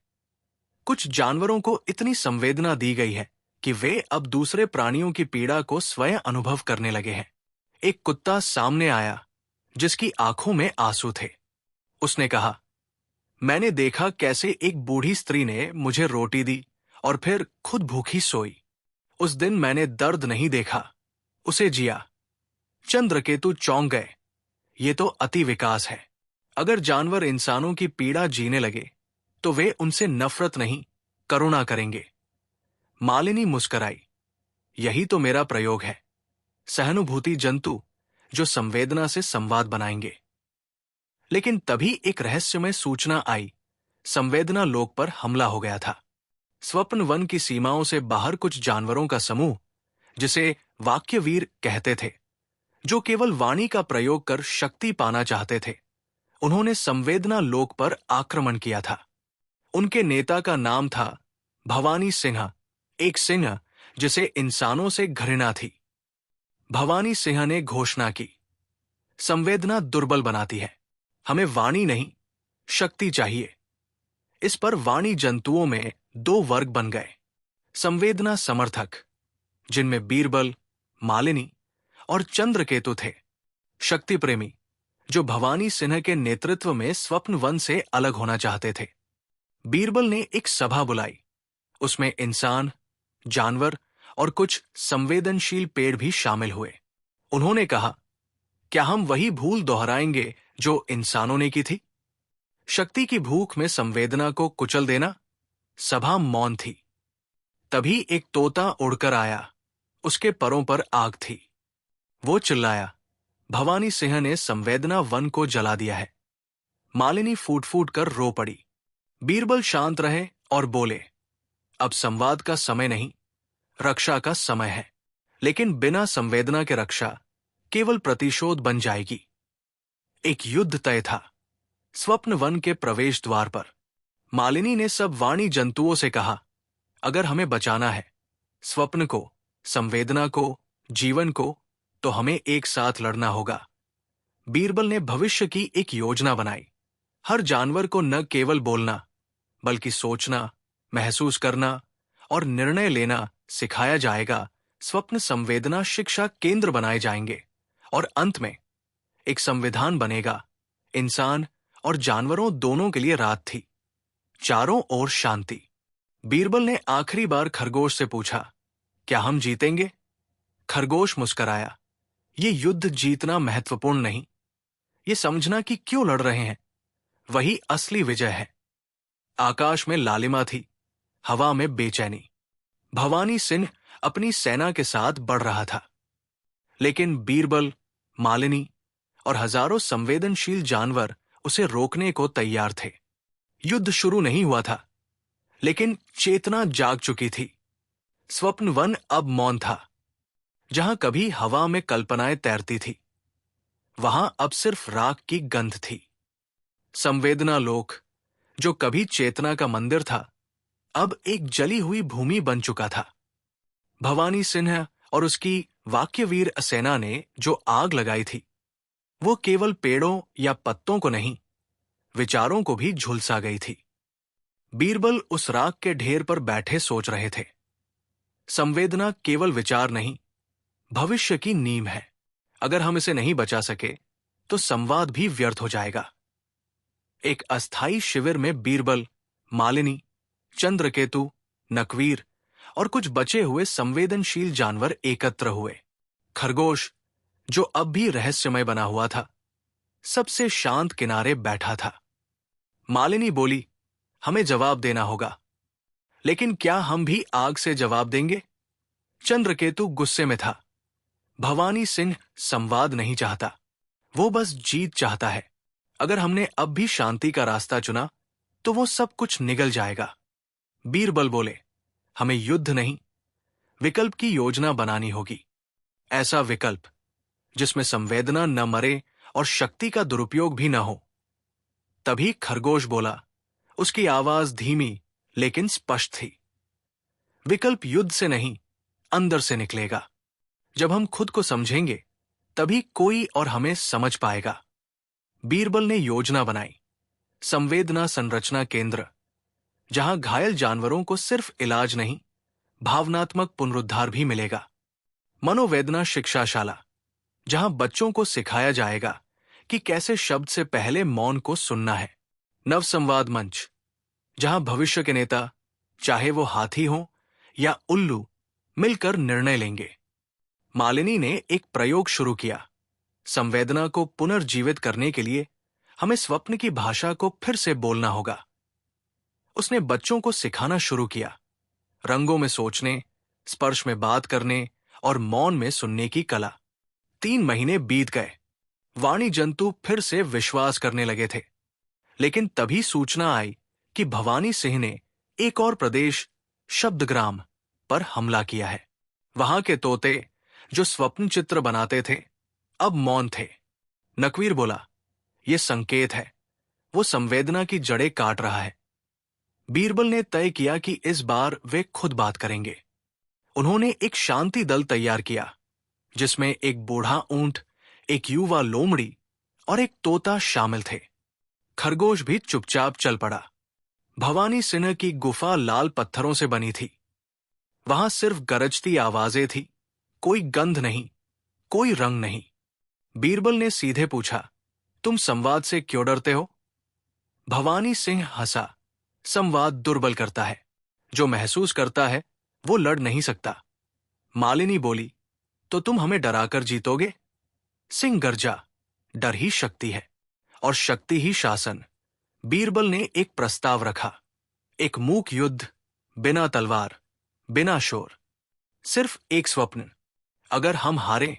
S1: कुछ जानवरों को इतनी संवेदना दी गई है कि वे अब दूसरे प्राणियों की पीड़ा को स्वयं अनुभव करने लगे हैं। एक कुत्ता सामने आया जिसकी आंखों में आंसू थे। उसने कहा, मैंने देखा कैसे एक बूढ़ी स्त्री ने मुझे रोटी दी और फिर खुद भूखी सोई। उस दिन मैंने दर्द नहीं देखा, उसे जिया। चंद्रकेतु चौंक गए। ये तो अति विकास है। अगर जानवर इंसानों की पीड़ा जीने लगे तो वे उनसे नफरत नहीं, करुणा करेंगे। मालिनी मुस्कराई। यही तो मेरा प्रयोग है, सहानुभूति जंतु जो संवेदना से संवाद बनाएंगे। लेकिन तभी एक रहस्यमय सूचना आई। संवेदना लोक पर हमला हो गया था। स्वप्न वन की सीमाओं से बाहर कुछ जानवरों का समूह, जिसे वाक्यवीर कहते थे, जो केवल वाणी का प्रयोग कर शक्ति पाना चाहते थे, उन्होंने संवेदना लोक पर आक्रमण किया था। उनके नेता का नाम था भवानी सिंह, एक सिंह जिसे इंसानों से घृणा थी। भवानी सिंह ने घोषणा की, संवेदना दुर्बल बनाती है, हमें वाणी नहीं, शक्ति चाहिए। इस पर वाणी जंतुओं में दो वर्ग बन गए। संवेदना समर्थक, जिनमें बीरबल, मालिनी और चंद्रकेतु थे। शक्ति प्रेमी, जो भवानी सिंह के नेतृत्व में स्वप्न वन से अलग होना चाहते थे। बीरबल ने एक सभा बुलाई। उसमें इंसान, जानवर और कुछ संवेदनशील पेड़ भी शामिल हुए। उन्होंने कहा, क्या हम वही भूल दोहराएंगे जो इंसानों ने की थी? शक्ति की भूख में संवेदना को कुचल देना? सभा मौन थी। तभी एक तोता उड़कर आया। उसके परों पर आग थी। वो चिल्लाया, भवानी सिंह ने संवेदना वन को जला दिया है। मालिनी फूट फूट कर रो पड़ी। बीरबल शांत रहे और बोले, अब संवाद का समय नहीं, रक्षा का समय है। लेकिन बिना संवेदना के रक्षा केवल प्रतिशोध बन जाएगी। एक युद्ध तय था, स्वप्न वन के प्रवेश द्वार पर। मालिनी ने सब वाणी जंतुओं से कहा, अगर हमें बचाना है, स्वप्न को, संवेदना को, जीवन को, तो हमें एक साथ लड़ना होगा। बीरबल ने भविष्य की एक योजना बनाई। हर जानवर को न केवल बोलना, बल्कि सोचना, महसूस करना और निर्णय लेना सिखाया जाएगा। स्वप्न संवेदना शिक्षा केंद्र बनाए जाएंगे और अंत में एक संविधान बनेगा। इंसान और जानवरों दोनों के लिए रात थी, चारों ओर शांति। बीरबल ने आखिरी बार खरगोश से पूछा, क्या हम जीतेंगे? खरगोश मुस्कराया, ये युद्ध जीतना महत्वपूर्ण नहीं, ये समझना कि क्यों लड़ रहे हैं, वही असली विजय है। आकाश में लालिमा थी, हवा में बेचैनी। भवानी सिंह अपनी सेना के साथ बढ़ रहा था, लेकिन बीरबल, मालिनी और हजारों संवेदनशील जानवर उसे रोकने को तैयार थे। युद्ध शुरू नहीं हुआ था, लेकिन चेतना जाग चुकी थी। स्वप्न वन अब मौन था। जहां कभी हवा में कल्पनाएं तैरती थी, वहां अब सिर्फ राख की गंध थी। संवेदना लोक, जो कभी चेतना का मंदिर था, अब एक जली हुई भूमि बन चुका था। भवानी सिंह और उसकी वाक्यवीर सेना ने जो आग लगाई थी, वो केवल पेड़ों या पत्तों को नहीं, विचारों को भी झुलसा गई थी। बीरबल उस राख के ढेर पर बैठे सोच रहे थे, संवेदना केवल विचार नहीं, भविष्य की नींव है। अगर हम इसे नहीं बचा सके तो संवाद भी व्यर्थ हो जाएगा। एक अस्थाई शिविर में बीरबल, मालिनी, चंद्रकेतु, नकवीर और कुछ बचे हुए संवेदनशील जानवर एकत्र हुए। खरगोश, जो अब भी रहस्यमय बना हुआ था, सबसे शांत किनारे बैठा था। मालिनी बोली, हमें जवाब देना होगा, लेकिन क्या हम भी आग से जवाब देंगे? चंद्रकेतु गुस्से में था। भवानी सिंह संवाद नहीं चाहता, वो बस जीत चाहता है। अगर हमने अब भी शांति का रास्ता चुना तो वो सब कुछ निगल जाएगा। बीरबल बोले, हमें युद्ध नहीं, विकल्प की योजना बनानी होगी। ऐसा विकल्प जिसमें संवेदना न मरे और शक्ति का दुरुपयोग भी न हो। तभी खरगोश बोला, उसकी आवाज धीमी लेकिन स्पष्ट थी। विकल्प युद्ध से नहीं, अंदर से निकलेगा। जब हम खुद को समझेंगे तभी कोई और हमें समझ पाएगा। बीरबल ने योजना बनाई। संवेदना संरचना केंद्र, जहां घायल जानवरों को सिर्फ इलाज नहीं, भावनात्मक पुनरुद्धार भी मिलेगा। मनोवेदना शिक्षाशाला, जहां बच्चों को सिखाया जाएगा कि कैसे शब्द से पहले मौन को सुनना है। नवसंवाद मंच, जहां भविष्य के नेता, चाहे वो हाथी हों या उल्लू, मिलकर निर्णय लेंगे। मालिनी ने एक प्रयोग शुरू किया। संवेदना को पुनर्जीवित करने के लिए हमें स्वप्न की भाषा को फिर से बोलना होगा। उसने बच्चों को सिखाना शुरू किया, रंगों में सोचने, स्पर्श में बात करने और मौन में सुनने की कला। 3 महीने बीत गए। वाणी जंतु फिर से विश्वास करने लगे थे। लेकिन तभी सूचना आई कि भवानी सिंह ने एक और प्रदेश, शब्दग्राम, पर हमला किया है। वहां के तोते, जो स्वप्न चित्र बनाते थे, अब मौन थे। नकवीर बोला, यह संकेत है, वो संवेदना की जड़ें काट रहा है। बीरबल ने तय किया कि इस बार वे खुद बात करेंगे। उन्होंने एक शांति दल तैयार किया, जिसमें एक बूढ़ा ऊंट, एक युवा लोमड़ी और एक तोता शामिल थे। खरगोश भी चुपचाप चल पड़ा। भवानी सिंह की गुफा लाल पत्थरों से बनी थी। वहां सिर्फ गरजती आवाजें थी, कोई गंध नहीं, कोई रंग नहीं। बीरबल ने सीधे पूछा, तुम संवाद से क्यों डरते हो? भवानी सिंह हंसा, संवाद दुर्बल करता है। जो महसूस करता है वो लड़ नहीं सकता। मालिनी बोली, तो तुम हमें डराकर जीतोगे? सिंह गरजा, डर ही शक्ति है और शक्ति ही शासन। बीरबल ने एक प्रस्ताव रखा, एक मूक युद्ध, बिना तलवार, बिना शोर, सिर्फ एक स्वप्न। अगर हम हारे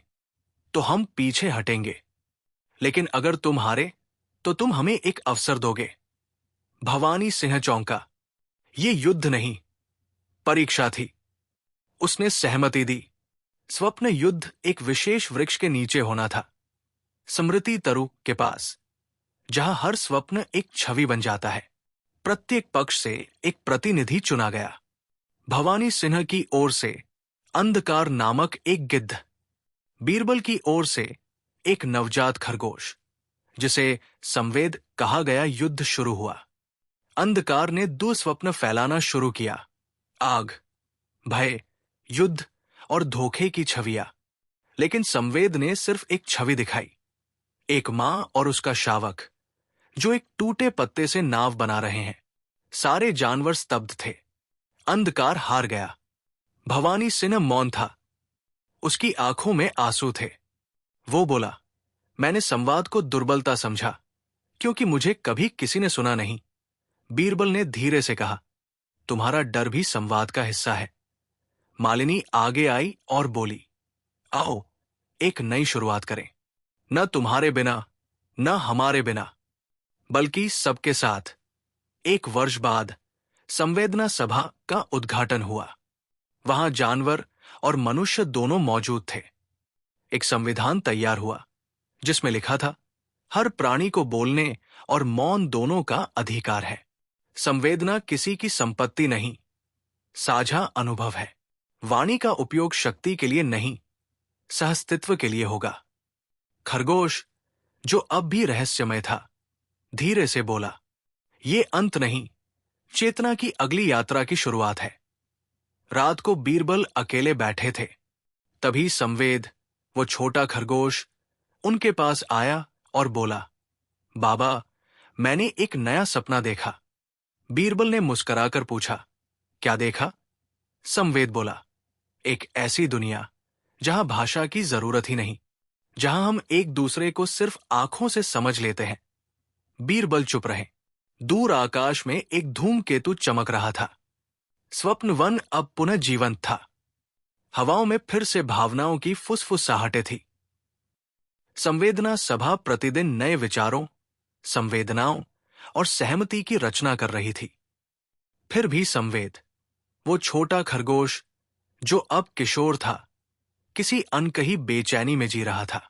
S1: तो हम पीछे हटेंगे, लेकिन अगर तुम हारे तो तुम हमें एक अवसर दोगे। भवानी सिंह चौंका। ये युद्ध नहीं, परीक्षा थी। उसने सहमति दी। स्वप्न युद्ध एक विशेष वृक्ष के नीचे होना था, स्मृति तरु के पास, जहां हर स्वप्न एक छवि बन जाता है। प्रत्येक पक्ष से एक प्रतिनिधि चुना गया। भवानी सिंह की ओर से अंधकार नामक एक गिद्ध, बीरबल की ओर से एक नवजात खरगोश, जिसे संवेद कहा गया। युद्ध शुरू हुआ। अंधकार ने दुस्वप्न फैलाना शुरू किया, आग, भय, युद्ध और धोखे की छवियां। लेकिन संवेद ने सिर्फ एक छवि दिखाई, एक मां और उसका शावक, जो एक टूटे पत्ते से नाव बना रहे हैं। सारे जानवर स्तब्ध थे। अंधकार हार गया। भवानी सिंह मौन था। उसकी आंखों में आंसू थे। वो बोला, मैंने संवाद को दुर्बलता समझा, क्योंकि मुझे कभी किसी ने सुना नहीं। बीरबल ने धीरे से कहा, तुम्हारा डर भी संवाद का हिस्सा है। मालिनी आगे आई और बोली, आओ एक नई शुरुआत करें, न तुम्हारे बिना, न हमारे बिना, बल्कि सबके साथ। 1 वर्ष बाद संवेदना सभा का उद्घाटन हुआ। वहां जानवर और मनुष्य दोनों मौजूद थे। एक संविधान तैयार हुआ, जिसमें लिखा था, हर प्राणी को बोलने और मौन दोनों का अधिकार है। संवेदना किसी की संपत्ति नहीं, साझा अनुभव है। वाणी का उपयोग शक्ति के लिए नहीं, सहस्तित्व के लिए होगा। खरगोश, जो अब भी रहस्यमय था, धीरे से बोला, ये अंत नहीं, चेतना की अगली यात्रा की शुरुआत है। रात को बीरबल अकेले बैठे थे। तभी संवेद, वो छोटा खरगोश, उनके पास आया और बोला, बाबा, मैंने एक नया सपना देखा। बीरबल ने मुस्कुराकर पूछा, क्या देखा? संवेद बोला, एक ऐसी दुनिया जहां भाषा की जरूरत ही नहीं, जहां हम एक दूसरे को सिर्फ आंखों से समझ लेते हैं। बीरबल चुप रहे। दूर आकाश में एक धूमकेतु चमक रहा था। स्वप्न वन अब पुनः जीवंत था। हवाओं में फिर से भावनाओं की फुसफुसाहटें थी। संवेदना सभा प्रतिदिन नए विचारों, संवेदनाओं और सहमति की रचना कर रही थी। फिर भी संवेद, वो छोटा खरगोश जो अब किशोर था, किसी अनकही बेचैनी में जी रहा था।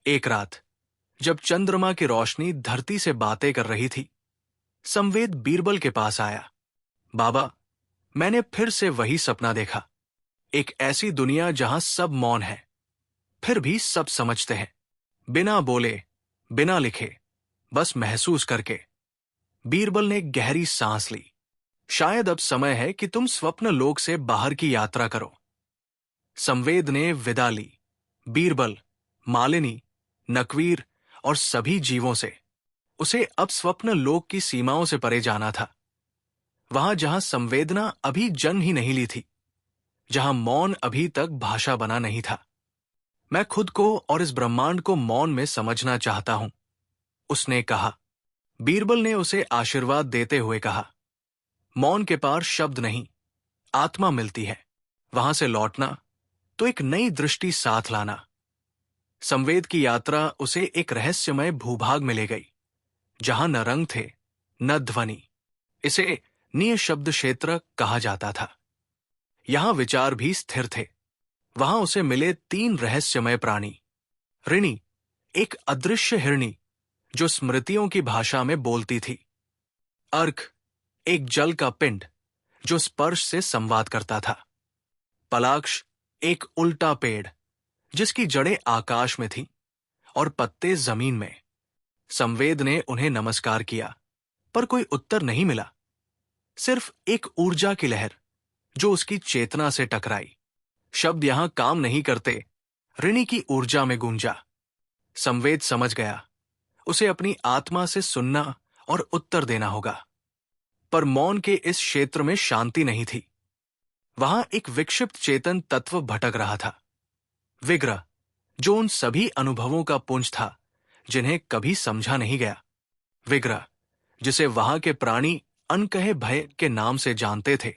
S1: एक रात, जब चंद्रमा की रोशनी धरती से बातें कर रही थी, संवेद बीरबल के पास आया। बाबा, मैंने फिर से वही सपना देखा। एक ऐसी दुनिया जहां सब मौन है, फिर भी सब समझते हैं, बिना बोले, बिना लिखे, बस महसूस करके। बीरबल ने गहरी सांस ली। शायद अब समय है कि तुम स्वप्न लोक से बाहर की यात्रा करो। संवेद ने विदा ली। बीरबल, मालिनी, नकवीर और सभी जीवों से। उसे अब स्वप्न लोक की सीमाओं से परे जाना था, वहां जहां संवेदना अभी जन्म ही नहीं ली थी, जहां मौन अभी तक भाषा बना नहीं था। मैं खुद को और इस ब्रह्मांड को मौन में समझना चाहता हूं, उसने कहा। बीरबल ने उसे आशीर्वाद देते हुए कहा, मौन के पार शब्द नहीं, आत्मा मिलती है। वहां से लौटना तो एक नई दृष्टि साथ लाना। संवेद की यात्रा उसे एक रहस्यमय भूभाग में ले गई, जहां न रंग थे, न ध्वनि। इसे निःशब्द क्षेत्र कहा जाता था। यहां विचार भी स्थिर थे। वहां उसे मिले 3 रहस्यमय प्राणी। ऋणी, एक अदृश्य हिरणी जो स्मृतियों की भाषा में बोलती थी। अर्क, एक जल का पिंड जो स्पर्श से संवाद करता था। पलाक्ष, एक उल्टा पेड़ जिसकी जड़ें आकाश में थीं और पत्ते जमीन में। संवेद ने उन्हें नमस्कार किया, पर कोई उत्तर नहीं मिला। सिर्फ एक ऊर्जा की लहर जो उसकी चेतना से टकराई। शब्द यहां काम नहीं करते, ऋणी की ऊर्जा में गूंजा। संवेद समझ गया, उसे अपनी आत्मा से सुनना और उत्तर देना होगा। पर मौन के इस क्षेत्र में शांति नहीं थी। वहां एक विक्षिप्त चेतन तत्व भटक रहा था। विग्रह, जो उन सभी अनुभवों का पुंज था जिन्हें कभी समझा नहीं गया। विग्रह, जिसे वहां के प्राणी अनकहे भय के नाम से जानते थे,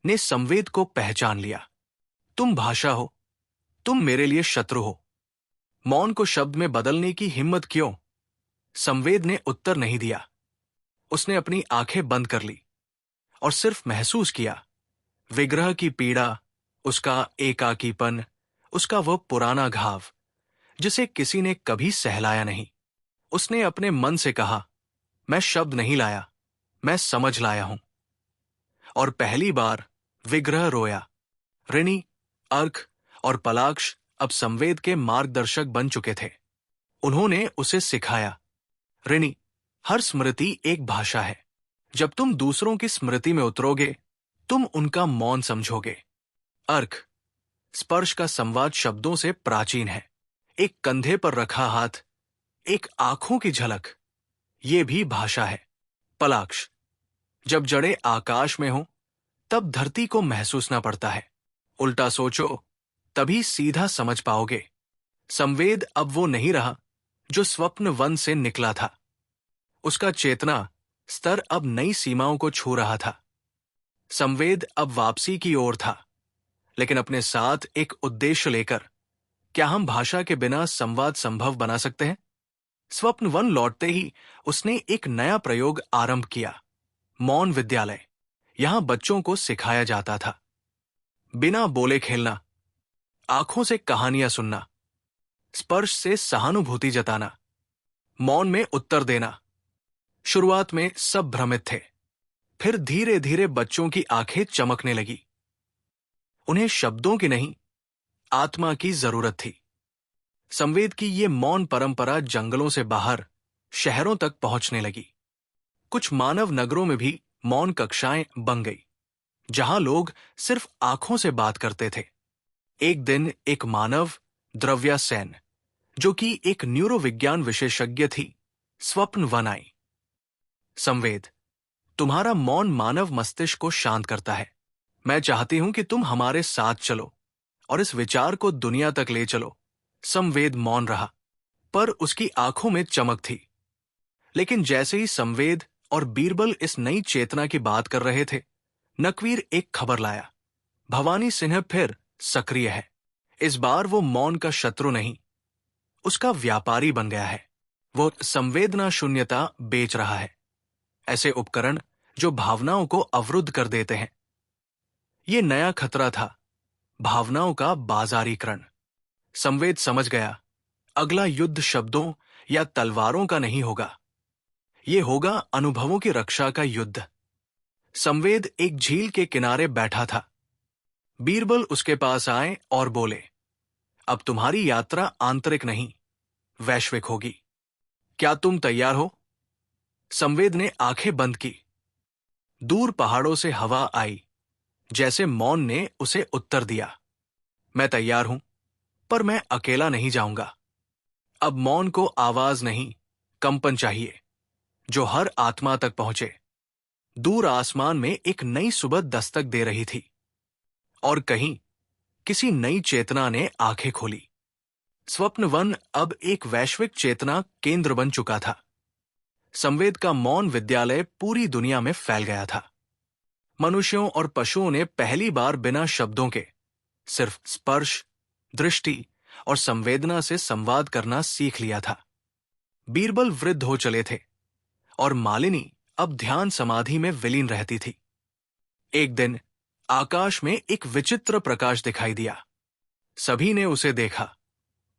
S1: ने संवेद को पहचान लिया। तुम भाषा हो, तुम मेरे लिए शत्रु हो। मौन को शब्द में बदलने की हिम्मत क्यों? संवेद ने उत्तर नहीं दिया। उसने अपनी आंखें बंद कर ली और सिर्फ महसूस किया। विग्रह की पीड़ा, उसका एकाकीपन, उसका वह पुराना घाव जिसे किसी ने कभी सहलाया नहीं। उसने अपने मन से कहा, मैं शब्द नहीं लाया, मैं समझ लाया हूं। और पहली बार विग्रह रोया। ऋणी, अर्क और पलाक्ष अब संवेद के मार्गदर्शक बन चुके थे। उन्होंने उसे सिखाया, ऋणी, हर स्मृति एक भाषा है। जब तुम दूसरों की स्मृति में उतरोगे, तुम उनका मौन समझोगे। अर्क, स्पर्श का संवाद शब्दों से प्राचीन है। एक कंधे पर रखा हाथ, एक आंखों की झलक, ये भी भाषा है। पलाक्ष, जब जड़ें आकाश में हो, तब धरती को महसूसना पड़ता है। उल्टा सोचो, तभी सीधा समझ पाओगे। संवेद अब वो नहीं रहा जो स्वप्न वन से निकला था। उसका चेतना स्तर अब नई सीमाओं को छू रहा था। संवेद अब वापसी की ओर था, लेकिन अपने साथ एक उद्देश्य लेकर। क्या हम भाषा के बिना संवाद संभव बना सकते हैं? स्वप्न वन लौटते ही उसने एक नया प्रयोग आरंभ किया, मौन विद्यालय। यहां बच्चों को सिखाया जाता था बिना बोले खेलना, आंखों से कहानियां सुनना, स्पर्श से सहानुभूति जताना, मौन में उत्तर देना। शुरुआत में सब भ्रमित थे, फिर धीरे धीरे बच्चों की आंखें चमकने लगी। उन्हें शब्दों की नहीं, आत्मा की जरूरत थी। संवेद की ये मौन परंपरा जंगलों से बाहर शहरों तक पहुंचने लगी। कुछ मानव नगरों में भी मौन कक्षाएं बन गई, जहां लोग सिर्फ आंखों से बात करते थे। एक दिन एक मानव, द्रव्या सेन, जो कि एक न्यूरोविज्ञान विशेषज्ञ थी, स्वप्न वन आई। संवेद, तुम्हारा मौन मानव मस्तिष्क को शांत करता है। मैं चाहती हूं कि तुम हमारे साथ चलो और इस विचार को दुनिया तक ले चलो। संवेद मौन रहा, पर उसकी आंखों में चमक थी। लेकिन जैसे ही संवेद और बीरबल इस नई चेतना की बात कर रहे थे, नकवीर एक खबर लाया। भवानी सिंह फिर सक्रिय है। इस बार वो मौन का शत्रु नहीं, उसका व्यापारी बन गया है। वो संवेदना शून्यता बेच रहा है, ऐसे उपकरण जो भावनाओं को अवरुद्ध कर देते हैं। ये नया खतरा था, भावनाओं का बाजारीकरण। संवेद समझ गया, अगला युद्ध शब्दों या तलवारों का नहीं होगा, ये होगा अनुभवों की रक्षा का युद्ध। संवेद एक झील के किनारे बैठा था। बीरबल उसके पास आए और बोले, अब तुम्हारी यात्रा आंतरिक नहीं, वैश्विक होगी। क्या तुम तैयार हो? संवेद ने आंखें बंद की। दूर पहाड़ों से हवा आई, जैसे मौन ने उसे उत्तर दिया, मैं तैयार हूं, पर मैं अकेला नहीं जाऊंगा। अब मौन को आवाज नहीं, कंपन चाहिए, जो हर आत्मा तक पहुंचे। दूर आसमान में एक नई सुबह दस्तक दे रही थी, और कहीं किसी नई चेतना ने आंखें खोली। स्वप्न वन अब एक वैश्विक चेतना केंद्र बन चुका था। संवेद का मौन विद्यालय पूरी दुनिया में फैल गया था। मनुष्यों और पशुओं ने पहली बार बिना शब्दों के सिर्फ स्पर्श, दृष्टि और संवेदना से संवाद करना सीख लिया था। बीरबल वृद्ध हो चले थे और मालिनी अब ध्यान समाधि में विलीन रहती थी। एक दिन आकाश में एक विचित्र प्रकाश दिखाई दिया। सभी ने उसे देखा।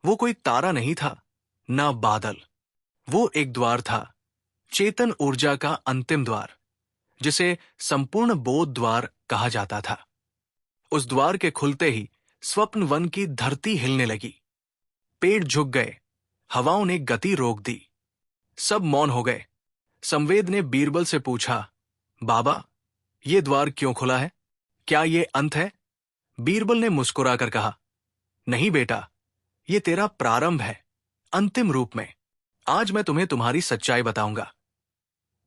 S1: वो कोई तारा नहीं था, ना बादल। वो एक द्वार था, चेतन ऊर्जा का अंतिम द्वार, जिसे संपूर्ण बोध द्वार कहा जाता था। उस द्वार के खुलते ही स्वप्न वन की धरती हिलने लगी। पेड़ झुक गए, हवाओं ने गति रोक दी, सब मौन हो गए। संवेद ने बीरबल से पूछा, बाबा, ये द्वार क्यों खुला है? क्या ये अंत है? बीरबल ने मुस्कुराकर कहा, नहीं बेटा, ये तेरा प्रारंभ है, अंतिम रूप में। आज मैं तुम्हें तुम्हारी सच्चाई बताऊंगा।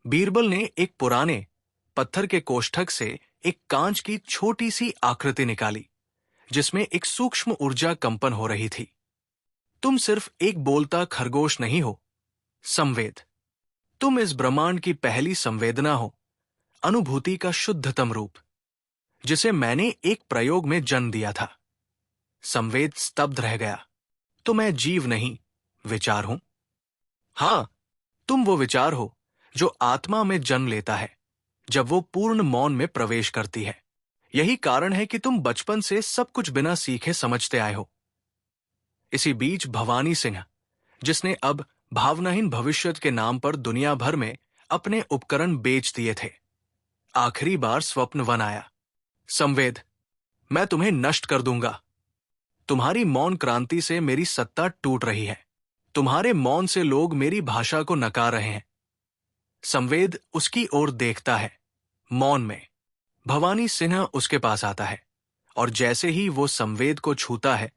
S1: बीरबल ने एक पुराने पत्थर के कोष्ठक से एक कांच की छोटी सी आकृति निकाली, जिसमें एक सूक्ष्म ऊर्जा कंपन हो रही थी। तुम सिर्फ एक बोलता खरगोश नहीं हो, संवेद। तुम इस ब्रह्मांड की पहली संवेदना हो, अनुभूति का शुद्धतम रूप, जिसे मैंने एक प्रयोग में जन्म दिया था। संवेद स्तब्ध रह गया। तो मैं जीव नहीं, विचार हूं। हां, तुम वो विचार हो जो आत्मा में जन्म लेता है जब वो पूर्ण मौन में प्रवेश करती है। यही कारण है कि तुम बचपन से सब कुछ बिना सीखे समझते आए हो। इसी बीच भवानी सिंह, जिसने अब भावनाहीन भविष्य के नाम पर दुनिया भर में अपने उपकरण बेच दिए थे, आखिरी बार स्वप्न वन आया। संवेद, मैं तुम्हें नष्ट कर दूंगा। तुम्हारी मौन क्रांति से मेरी सत्ता टूट रही है। तुम्हारे मौन से लोग मेरी भाषा को नकार रहे हैं। संवेद उसकी ओर देखता है, मौन में। भवानी सिन्हा उसके पास आता है, और जैसे ही वो संवेद को छूता है,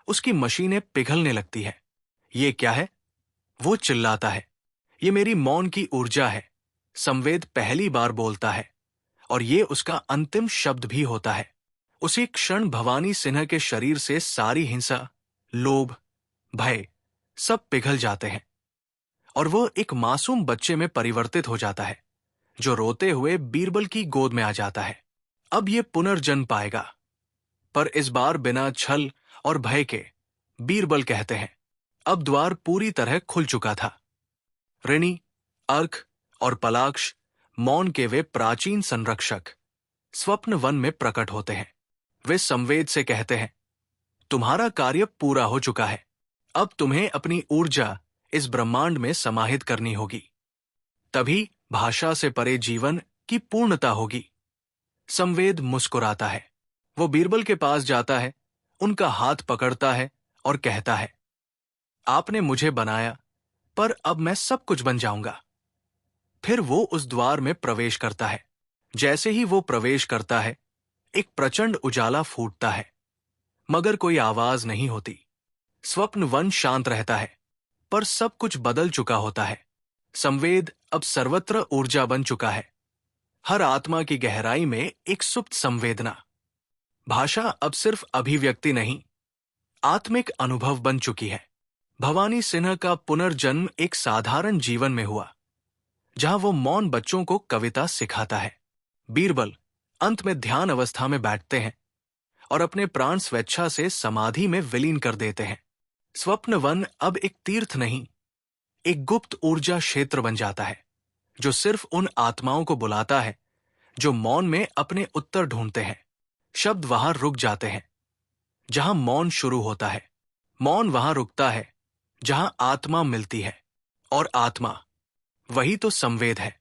S1: उसकी मशीनें पिघलने लगती है। ये क्या है? वो चिल्लाता है, ये मेरी मौन की ऊर्जा है। संवेद पहली बार बोलता है, और ये उसका अंतिम शब्द भी होता है। उसी क्षण भवानी सिन्हा के शरीर से सारी हिंसा, लोभ, भय सब पिघल जाते हैं, और वो एक मासूम बच्चे में परिवर्तित हो जाता है, जो रोते हुए बीरबल की गोद में आ जाता है। अब ये पुनर्जन्म पाएगा, पर इस बार बिना छल और भय के। बीरबल कहते हैं, अब द्वार पूरी तरह खुल चुका था। ऋणि, अर्क और पलाक्ष, मौन के वे प्राचीन संरक्षक, स्वप्न वन में प्रकट होते हैं। वे संवेद से कहते हैं, तुम्हारा कार्य पूरा हो चुका है। अब तुम्हें अपनी ऊर्जा इस ब्रह्मांड में समाहित करनी होगी। तभी भाषा से परे जीवन की पूर्णता होगी। संवेद मुस्कुराता है। वो बीरबल के पास जाता है, उनका हाथ पकड़ता है और कहता है, आपने मुझे बनाया, पर अब मैं सब कुछ बन जाऊंगा। फिर वो उस द्वार में प्रवेश करता है। जैसे ही वो प्रवेश करता है, एक प्रचंड उजाला फूटता है, मगर कोई आवाज नहीं होती। स्वप्न वन शांत रहता है, पर सब कुछ बदल चुका होता है। संवेद अब सर्वत्र ऊर्जा बन चुका है, हर आत्मा की गहराई में एक सुप्त संवेदना। भाषा अब सिर्फ अभिव्यक्ति नहीं, आत्मिक अनुभव बन चुकी है। भवानी सिन्हा का पुनर्जन्म एक साधारण जीवन में हुआ, जहां वो मौन बच्चों को कविता सिखाता है। बीरबल अंत में ध्यान अवस्था में बैठते हैं और अपने प्राण स्वेच्छा से समाधि में विलीन कर देते हैं। स्वप्न वन अब एक तीर्थ नहीं, एक गुप्त ऊर्जा क्षेत्र बन जाता है, जो सिर्फ उन आत्माओं को बुलाता है जो मौन में अपने उत्तर ढूंढते हैं। शब्द वहां रुक जाते हैं जहां मौन शुरू होता है, मौन वहां रुकता है जहां आत्मा मिलती है, और आत्मा वही तो संवेद है।